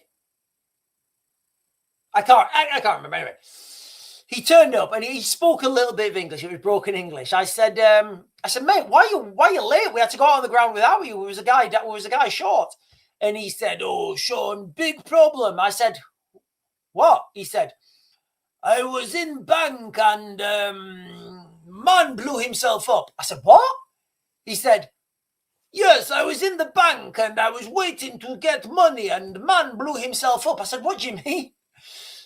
I can't remember. Anyway, he turned up and he spoke a little bit of English. It was broken English. I said, mate, why are you late? We had to go out on the ground without you. There was a guy short. And he said, oh, Sean, big problem. I said, what? He said, I was in bank and man blew himself up. I said, what? He said, yes, I was in the bank and I was waiting to get money and man blew himself up. I said, what do you mean?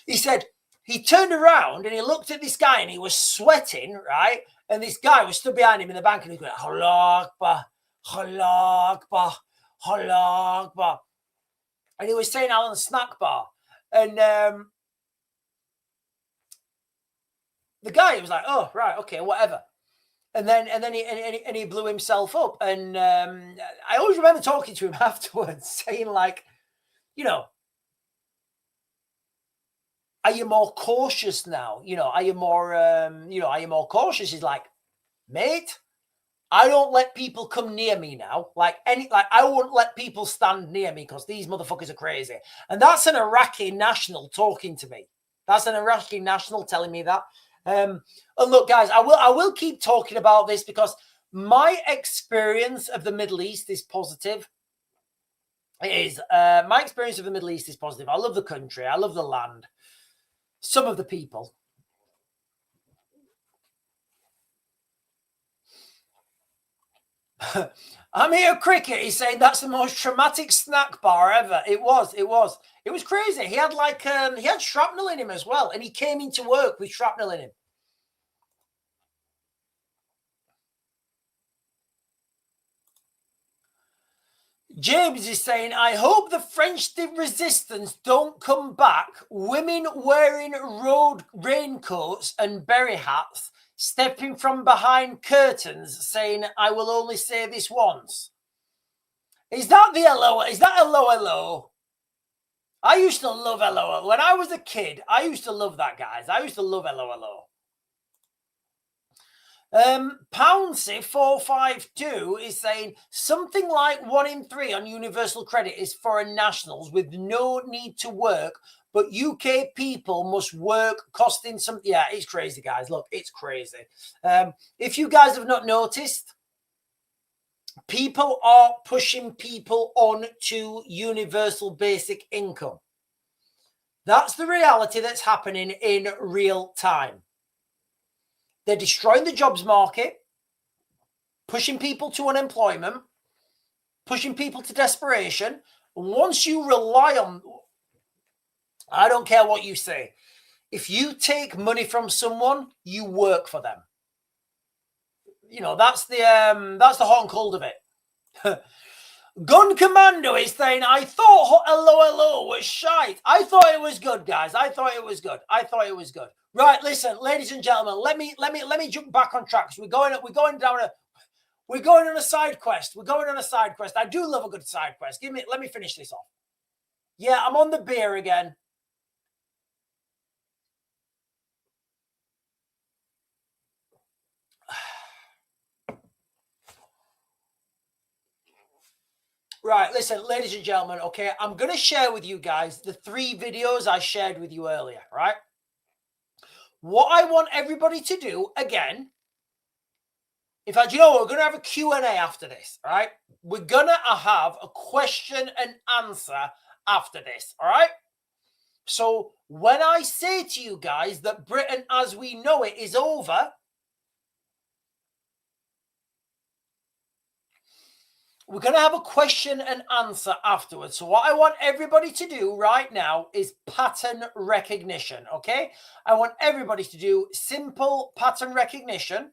He said, he turned around and he looked at this guy and he was sweating, right? And this guy was stood behind him in the bank and he was going, Allah Akbar, Allah Akbar, Allah Akbar. And he was saying Alan snack bar. And the guy was like, oh, right, okay, whatever. And then he blew himself up. And I always remember talking to him afterwards saying like, you know, are you more cautious now? You know, are you more cautious? He's like, mate, I don't let people come near me now. I won't let people stand near me because these motherfuckers are crazy. And that's an Iraqi national talking to me. That's an Iraqi national telling me that. And look, guys, I will keep talking about this because my experience of the Middle East is positive. My experience of the Middle East is positive. I love the country. I love the land. Some of the people. I'm here, cricket. He's saying that's the most traumatic snack bar ever. It was crazy. He had he had shrapnel in him as well, and he came into work with shrapnel in him. James is saying, I hope the French resistance don't come back. Women wearing raincoats and berry hats, stepping from behind curtains, saying, I will only say this once. Is that the hello? Is that hello? I used to love hello. When I was a kid, I used to love that, guys. I used to love hello. Pouncy 452 is saying something like 1 in 3 on universal credit is foreign nationals with no need to work, but UK people must work, costing some. Yeah, it's crazy, guys. Look, it's crazy. If you guys have not noticed, people are pushing people on to universal basic income. That's the reality that's happening in real time. They're destroying the jobs market, pushing people to unemployment, pushing people to desperation. And once you rely on, I don't care what you say, if you take money from someone, you work for them. You know, that's the hot and cold of it. Gun Commando is saying, I thought hello was shite. I thought it was good, guys. I thought it was good. Right, listen, ladies and gentlemen, let me jump back on track. We're going on a side quest. I do love a good side quest. Let me finish this off. Yeah, I'm on the beer again. Right, listen, ladies and gentlemen, okay, I'm going to share with you guys the 3 videos I shared with you earlier, right? What I want everybody to do, again, in fact, you know what? We're going to have a Q&A after this, right? We're going to have a question and answer after this, all right? So when I say to you guys that Britain as we know it is over, we're going to have a question and answer afterwards. So what I want everybody to do right now is pattern recognition, okay? I want everybody to do simple pattern recognition.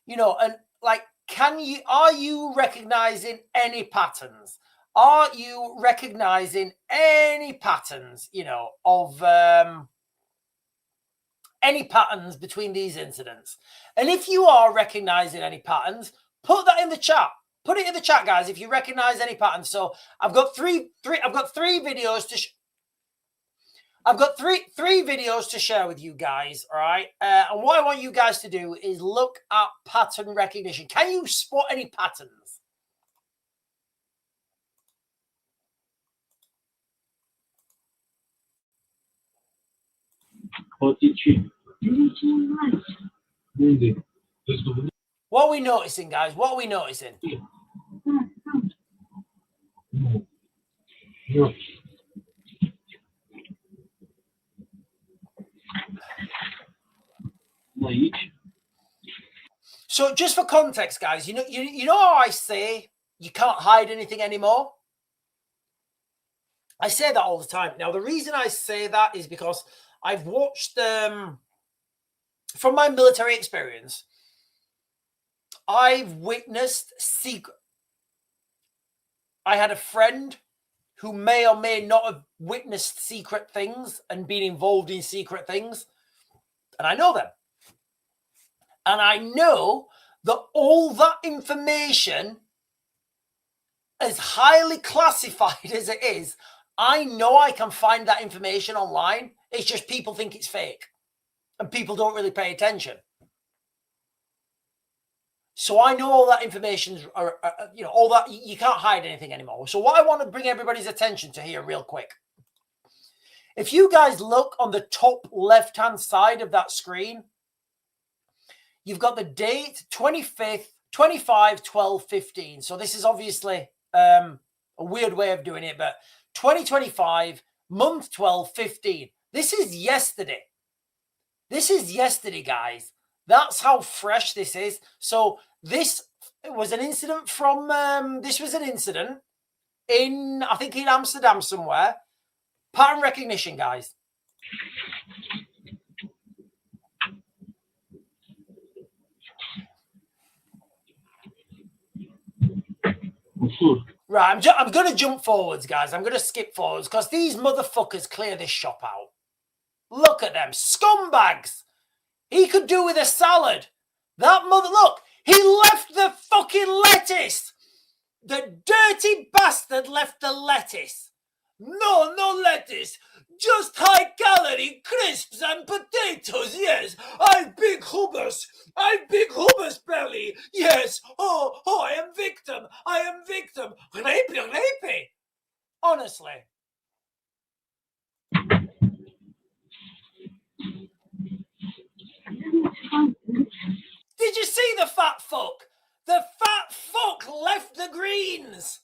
You know, and like, are you recognizing any patterns? Are you recognizing any patterns, you know, of any patterns between these incidents? And if you are recognizing any patterns, put that in the chat. Put it in the chat, guys, if you recognize any patterns. So I've got three videos to I've got three videos to share with you guys, all right? And what I want you guys to do is look at pattern recognition. Can you spot any patterns? What are we noticing, guys? What are we noticing? So just for context, guys, you know how I say you can't hide anything anymore? I say that all the time. Now, the reason I say that is because I've watched, from my military experience, I've witnessed secret. I had a friend who may or may not have witnessed secret things and been involved in secret things. And I know them. And I know that all that information, as highly classified as it is, I know I can find that information online. It's just people think it's fake. And people don't really pay attention. So I know all that information, you know, all that, you can't hide anything anymore. So what I want to bring everybody's attention to here real quick. If you guys look on the top left-hand side of that screen, you've got the date, 25th, 25, 12, 15. So this is obviously a weird way of doing it, but 2025, month 12, 15. This is yesterday. This is yesterday, guys. That's how fresh this is. So This was an incident from, this was an incident in, I think in Amsterdam somewhere. Pattern recognition, guys. Right, I'm going to jump forwards, guys. I'm going to skip forwards because these motherfuckers clear this shop out. Look at them. Scumbags. He could do with a salad. That mother... Look, he left the fucking lettuce. The dirty bastard left the lettuce. No, no lettuce. Just high-calorie crisps and potatoes, yes. I've big hummus. I've big hummus belly. Yes. Oh, I am victim. I am victim. Rapey. Honestly. Did you see the fat fuck? The fat fuck left the greens.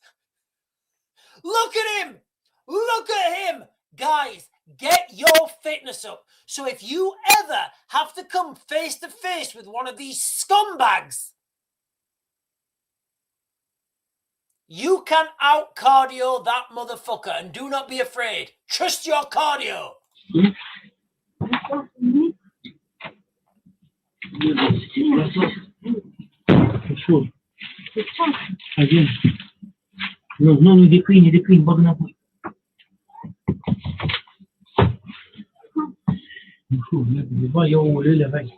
Look at him. Look at him. Guys, get your fitness up. So if you ever have to come face to face with one of these scumbags, you can out cardio that motherfucker and do not be afraid. Trust your cardio. No, de Queen, bag na po. Di ba, yung ulo lagay.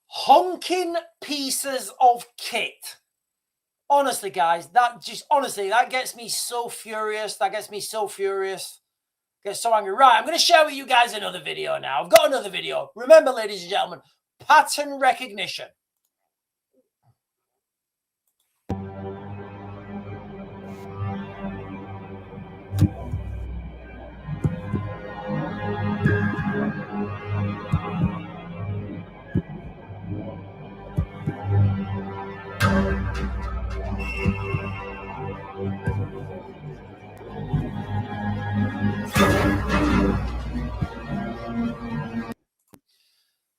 Honking pieces of kit. Honestly, guys, that gets me so furious. That gets me so furious. Get so angry. Right, I'm going to share with you guys another video now. I've got another video. Remember, ladies and gentlemen, pattern recognition.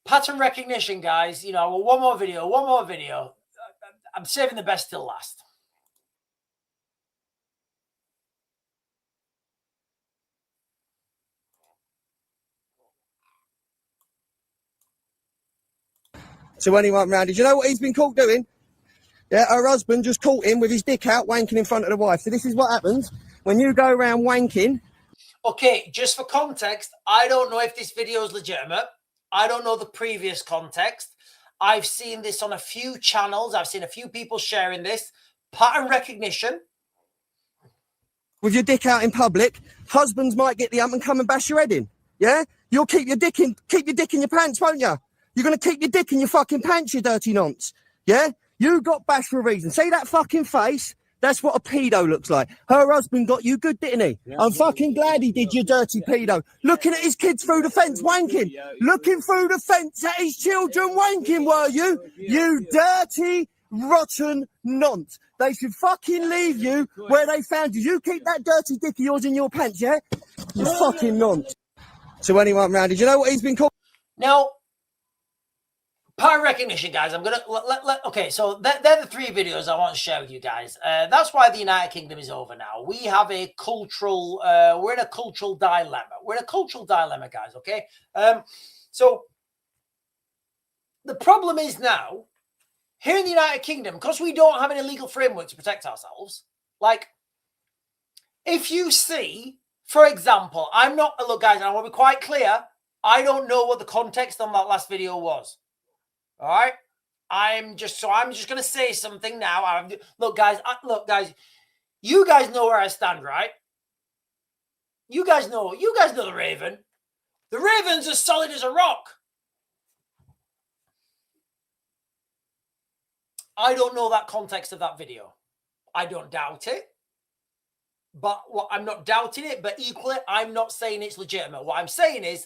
Pattern recognition, guys. You know, one more video. I'm saving the best till last. To anyone round. Did you know what he's been caught doing? Yeah, her husband just caught him with his dick out wanking in front of the wife. So this is what happens when you go around wanking. Okay, just for context, I don't know if this video is legitimate. I don't know the previous context. I've seen this on a few channels. I've seen a few people sharing this. Pattern recognition. With your dick out in public, husbands might get the ump and come and bash your head in. Yeah? You'll keep your dick in your pants, won't you? You're going to keep your dick in your fucking pants, you dirty nonce. Yeah? You got bashed for a reason. See that fucking face? That's what a pedo looks like. Her husband got you good, didn't he? Yeah, I'm fucking glad he did, you dirty pedo. Looking at his kids through the fence wanking. Looking through the fence at his children wanking, were you? You dirty, rotten nonce. They should fucking leave you where they found you. You keep that dirty dick of yours in your pants, yeah? You fucking nonce. To anyone round, did you know what he's been called? Now, pattern recognition, guys. I'm gonna okay. So they're the three videos I want to share with you guys. That's why the United Kingdom is over now. We have a cultural. We're in a cultural dilemma. We're in a cultural dilemma, guys. Okay. So the problem is now here in the United Kingdom, because we don't have any legal framework to protect ourselves. Like, if you see, for example, look, guys. I want to be quite clear. I don't know what the context on that last video was. All right, I'm just going to say something now. Look, guys, you guys know where I stand, right? You guys know the Raven. The Raven's as solid as a rock. I don't know that context of that video. I don't doubt it. But I'm not doubting it, but equally, I'm not saying it's legitimate. What I'm saying is,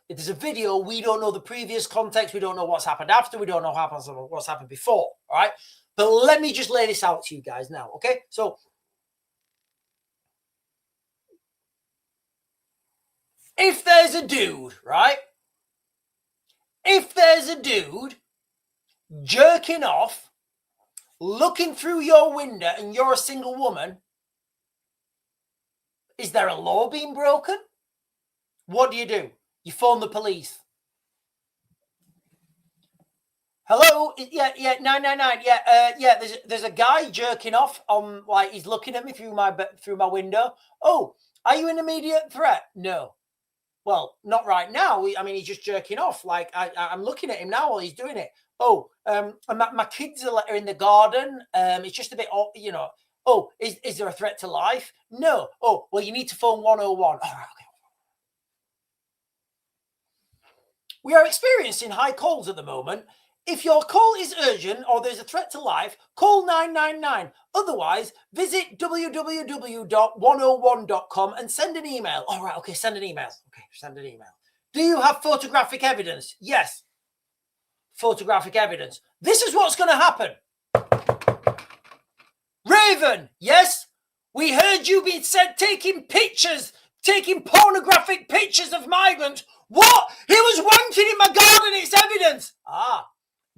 if there's a video, we don't know the previous context. We don't know what's happened after. We don't know what's happened before. All right. But let me just lay this out to you guys now. Okay. So if there's a dude, right? If there's a dude jerking off, looking through your window and you're a single woman, is there a law being broken? What do? You phone the police. Hello, yeah, 999, yeah. There's a guy jerking off on, like, he's looking at me through my window. Oh, are you an immediate threat? No. Well, not right now. I mean, he's just jerking off. Like, I'm looking at him now while he's doing it. Oh, my kids are in the garden. It's just a bit, you know. Oh, is there a threat to life? No. Oh, well, you need to phone 101. All right, okay. We are experiencing high calls at the moment. If your call is urgent or there's a threat to life, call 999. Otherwise, visit www.101.com and send an email. All right, okay, send an email. Okay, send an email. Do you have photographic evidence? Yes. Photographic evidence. This is what's going to happen. Raven, yes? We heard you being said taking pornographic pictures of migrants. What? He was wanking in my garden. It's evidence.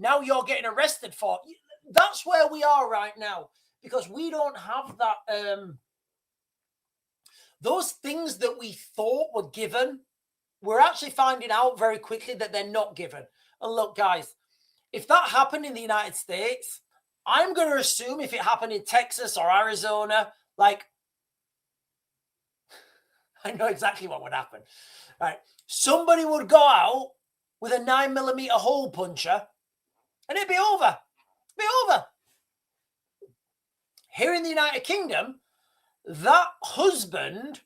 Now you're getting arrested for. That's where we are right now, because we don't have that. Those things that we thought were given, we're actually finding out very quickly that they're not given. And look, guys, if that happened in the United States, I'm going to assume if it happened in Texas or Arizona, like, I know exactly what would happen. Right. Somebody would go out with a 9mm hole puncher and it'd be over. It'd be over. Here in the United Kingdom, that husband,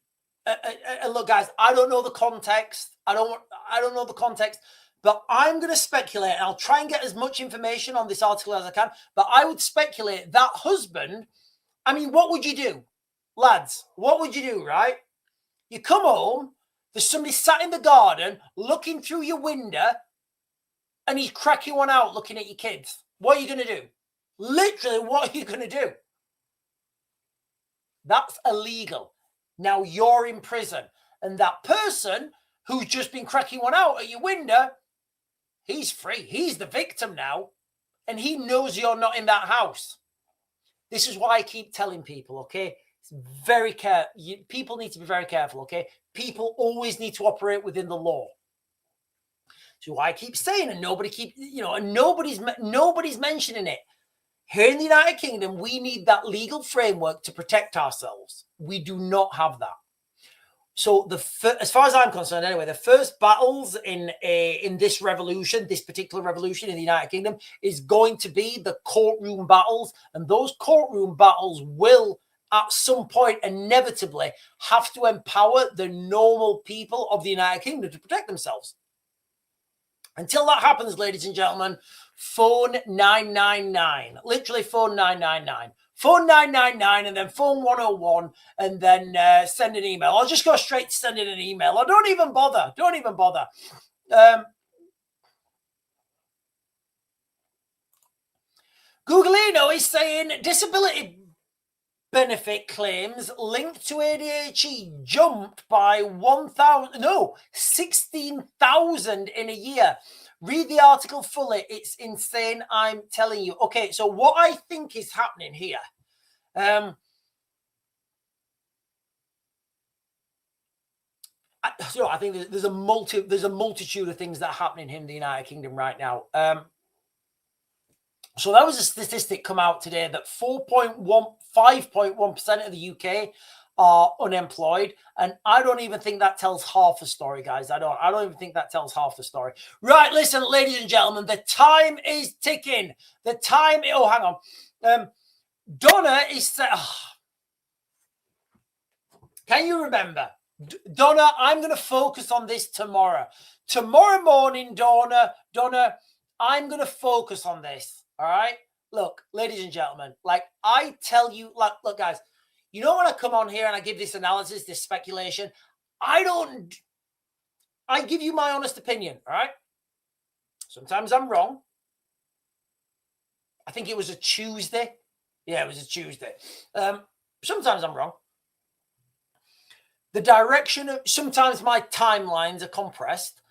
look, guys, I don't know the context. I don't know the context, but I'm going to speculate, and I'll try and get as much information on this article as I can, but I would speculate that husband, I mean, what would you do? Lads, what would you do, right? You come home, there's somebody sat in the garden looking through your window, and he's cracking one out looking at your kids. What are you going to do? Literally, what are you going to do? That's illegal. Now you're in prison. And that person who's just been cracking one out at your window, he's free. He's the victim now. And he knows you're not in that house. This is why I keep telling people, okay? It's very careful. People need to be very careful, okay? People always need to operate within the law. So I keep saying, and nobody's mentioning it. Here in the United Kingdom, we need that legal framework to protect ourselves. We do not have that. So as far as I'm concerned, anyway, the first battles in this revolution, this particular revolution in the United Kingdom, is going to be the courtroom battles, and those courtroom battles will, at some point, inevitably have to empower the normal people of the United Kingdom to protect themselves. Until that happens, ladies and gentlemen, phone 999. Literally phone 999. Phone 999 and then phone 101 and then send an email. I'll just go straight to sending an email. Or don't even bother. Don't even bother. Googlino is saying disability benefit claims linked to ADHD jumped by 16,000 in a year. Read the article fully. It's insane, I'm telling you. Okay, so what I think is happening here, I think there's a multitude of things that are happening in the United Kingdom right now. So that was a statistic come out today that 5.1% of the UK are unemployed, and I don't even think that tells half the story, guys. I don't even think that tells half the story. Right, listen, ladies and gentlemen, the time is ticking. The time. Oh, hang on. Donna is. Can you remember, Donna? I'm going to focus on this tomorrow. Tomorrow morning, Donna. I'm going to focus on this. All right. Look, ladies and gentlemen, like I tell you, look, guys, you know, when I come on here and I give this analysis, this speculation, I give you my honest opinion. All right. Sometimes I'm wrong. I think it was a Tuesday. Yeah, it was a Tuesday. Sometimes I'm wrong. the direction of, sometimes my timelines are compressed.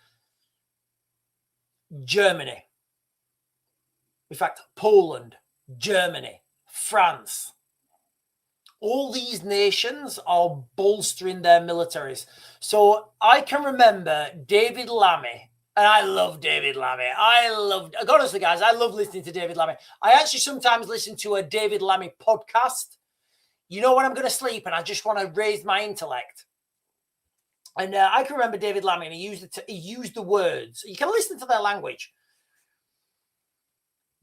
Germany. In fact, Poland, Germany, France. All these nations are bolstering their militaries. So I can remember David Lammy, and I love David Lammy. Honestly, guys, I love listening to David Lammy. I actually sometimes listen to a David Lammy podcast. You know when I'm going to sleep and I just want to raise my intellect. And I can remember David Lammy, and he used the words. You can listen to their language.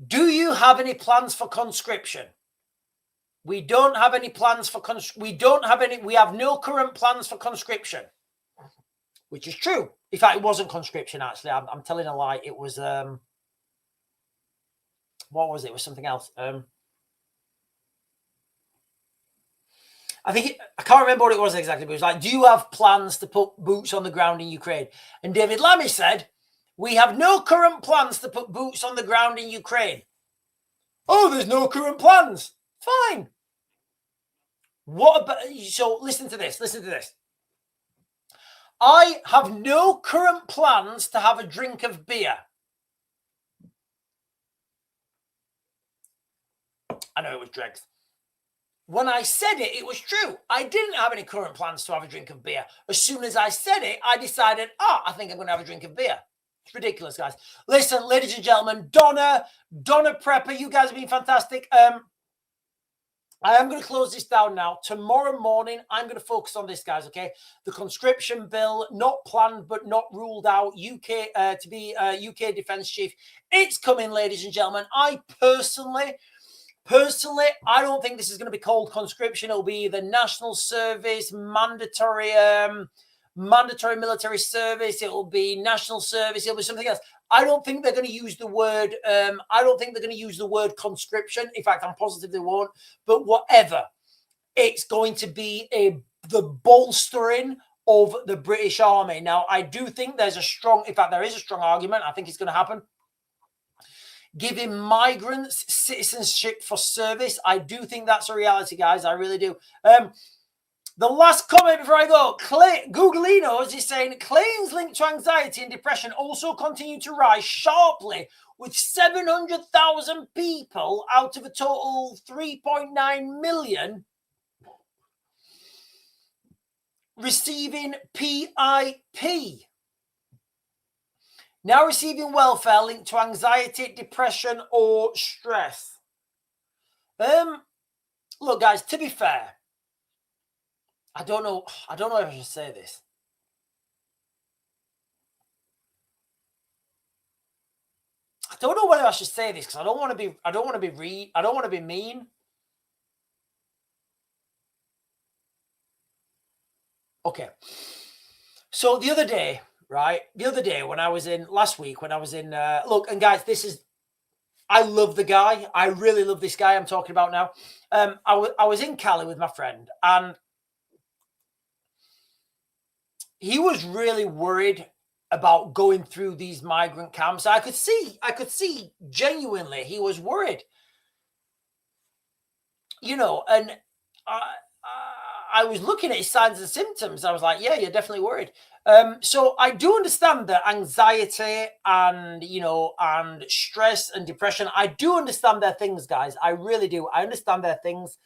Do you have any plans for conscription? We don't have any plans for we have no current plans for conscription, which is true. In fact, it wasn't conscription, actually. I'm telling a lie. It was, what was it? It was something else. I can't remember what it was exactly, but it was like, do you have plans to put boots on the ground in Ukraine? And David Lammy said, we have no current plans to put boots on the ground in Ukraine. Oh, there's no current plans. Fine. What about, so listen to this. I have no current plans to have a drink of beer. I know it was dregs. When I said it, it was true. I didn't have any current plans to have a drink of beer. As soon as I said it, I decided, I think I'm going to have a drink of beer. It's ridiculous, guys. Listen, ladies and gentlemen, Donna Prepper, you guys have been fantastic. I am going to close this down now. Tomorrow morning, I'm going to focus on this, guys, okay? The conscription bill, not planned but not ruled out, UK to be UK Defence Chief. It's coming, ladies and gentlemen. I personally, I don't think this is going to be called conscription. It'll be the national service, mandatory military service. It will be national service. It'll be something else. I don't think they're going to use the word. I don't think they're going to use the word conscription. In fact, I'm positive they won't. But whatever, it's going to be the bolstering of the British Army. Now, I do think there is a strong argument. I think it's going to happen. Giving migrants citizenship for service. I do think that's a reality, guys. I really do. The last comment before I go, Googleinos is saying claims linked to anxiety and depression also continue to rise sharply, with 700,000 people out of a total 3.9 million receiving PIP. Now receiving welfare linked to anxiety, depression, or stress. Look, guys, to be fair, I don't know if I should say this. I don't know whether I should say this because I don't want to be mean. Okay. So the other day last week when I was in look, and guys, I love the guy. I really love this guy I'm talking about now. I was in Cali with my friend, and he was really worried about going through these migrant camps. I could see genuinely he was worried. You know, and I was looking at his signs and symptoms. I was like, yeah, you're definitely worried. So I do understand that anxiety and, and stress and depression. I do understand their things, guys. I really do. I understand their things.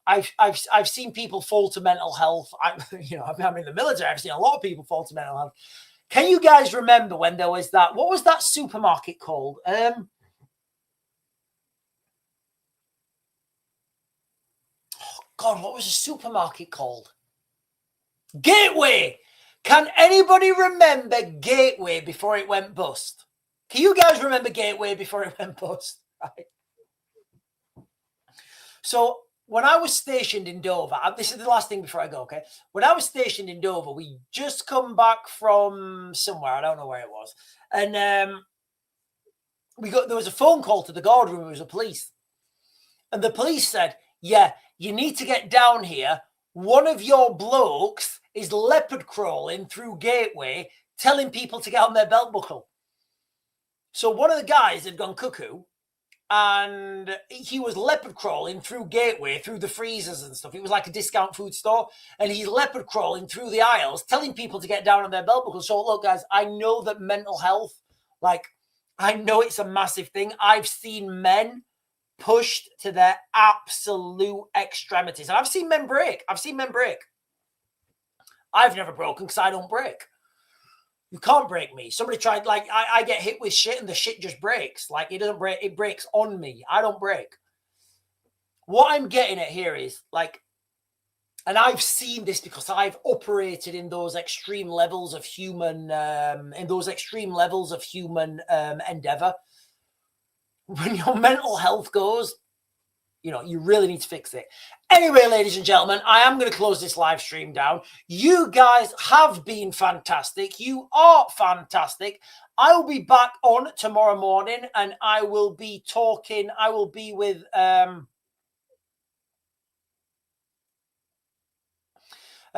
I've seen people fall to mental health. I'm in the military. I've seen a lot of people fall to mental health. Can you guys remember when there was what was that supermarket called? God, what was the supermarket called? Gateway. Can anybody remember Gateway before it went bust? Can you guys remember Gateway before it went bust? Right. So when I was stationed in Dover, this is the last thing before I go, okay? When I was stationed in Dover, we just come back from somewhere. I don't know where it was. And there was a phone call to the guard room. It was the police. And the police said, yeah, you need to get down here. One of your blokes is leopard crawling through Gateway, telling people to get on their belt buckle. So one of the guys had gone cuckoo, and he was leopard crawling through Gateway, through the freezers and stuff. It was like a discount food store, and he's leopard crawling through the aisles, telling people to get down on their belt buckles. So look, guys, I know that mental health, like, I know it's a massive thing. I've seen men pushed to their absolute extremities, and I've seen men break. I've never broken because I don't break. You can't break me. Somebody tried, like, I get hit with shit and the shit just breaks. Like, it doesn't break, it breaks on me. I don't break. What I'm getting at here is, like, and I've seen this because I've operated in those extreme levels of human, endeavor. When your mental health goes, you know, you really need to fix it. Anyway, ladies and gentlemen, I am going to close this live stream down. You guys have been fantastic. You are fantastic. I will be back on tomorrow morning, and I will be talking. I will be with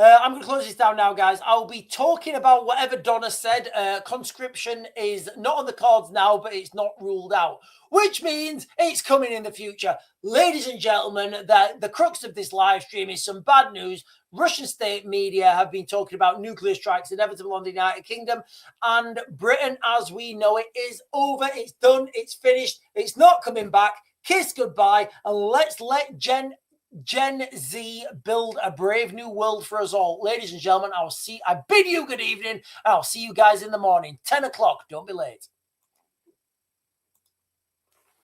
I'm going to close this down now, guys. I'll be talking about whatever Donna said. Conscription is not on the cards now, but it's not ruled out, which means it's coming in the future. Ladies and gentlemen, the crux of this live stream is some bad news. Russian state media have been talking about nuclear strikes inevitable on the United Kingdom, and Britain, as we know it, is over. It's done. It's finished. It's not coming back. Kiss goodbye, and let's let Gen Z build a brave new world for us all. Ladies and gentlemen, I bid you good evening. I'll see you guys in the morning, 10 o'clock. Don't be late.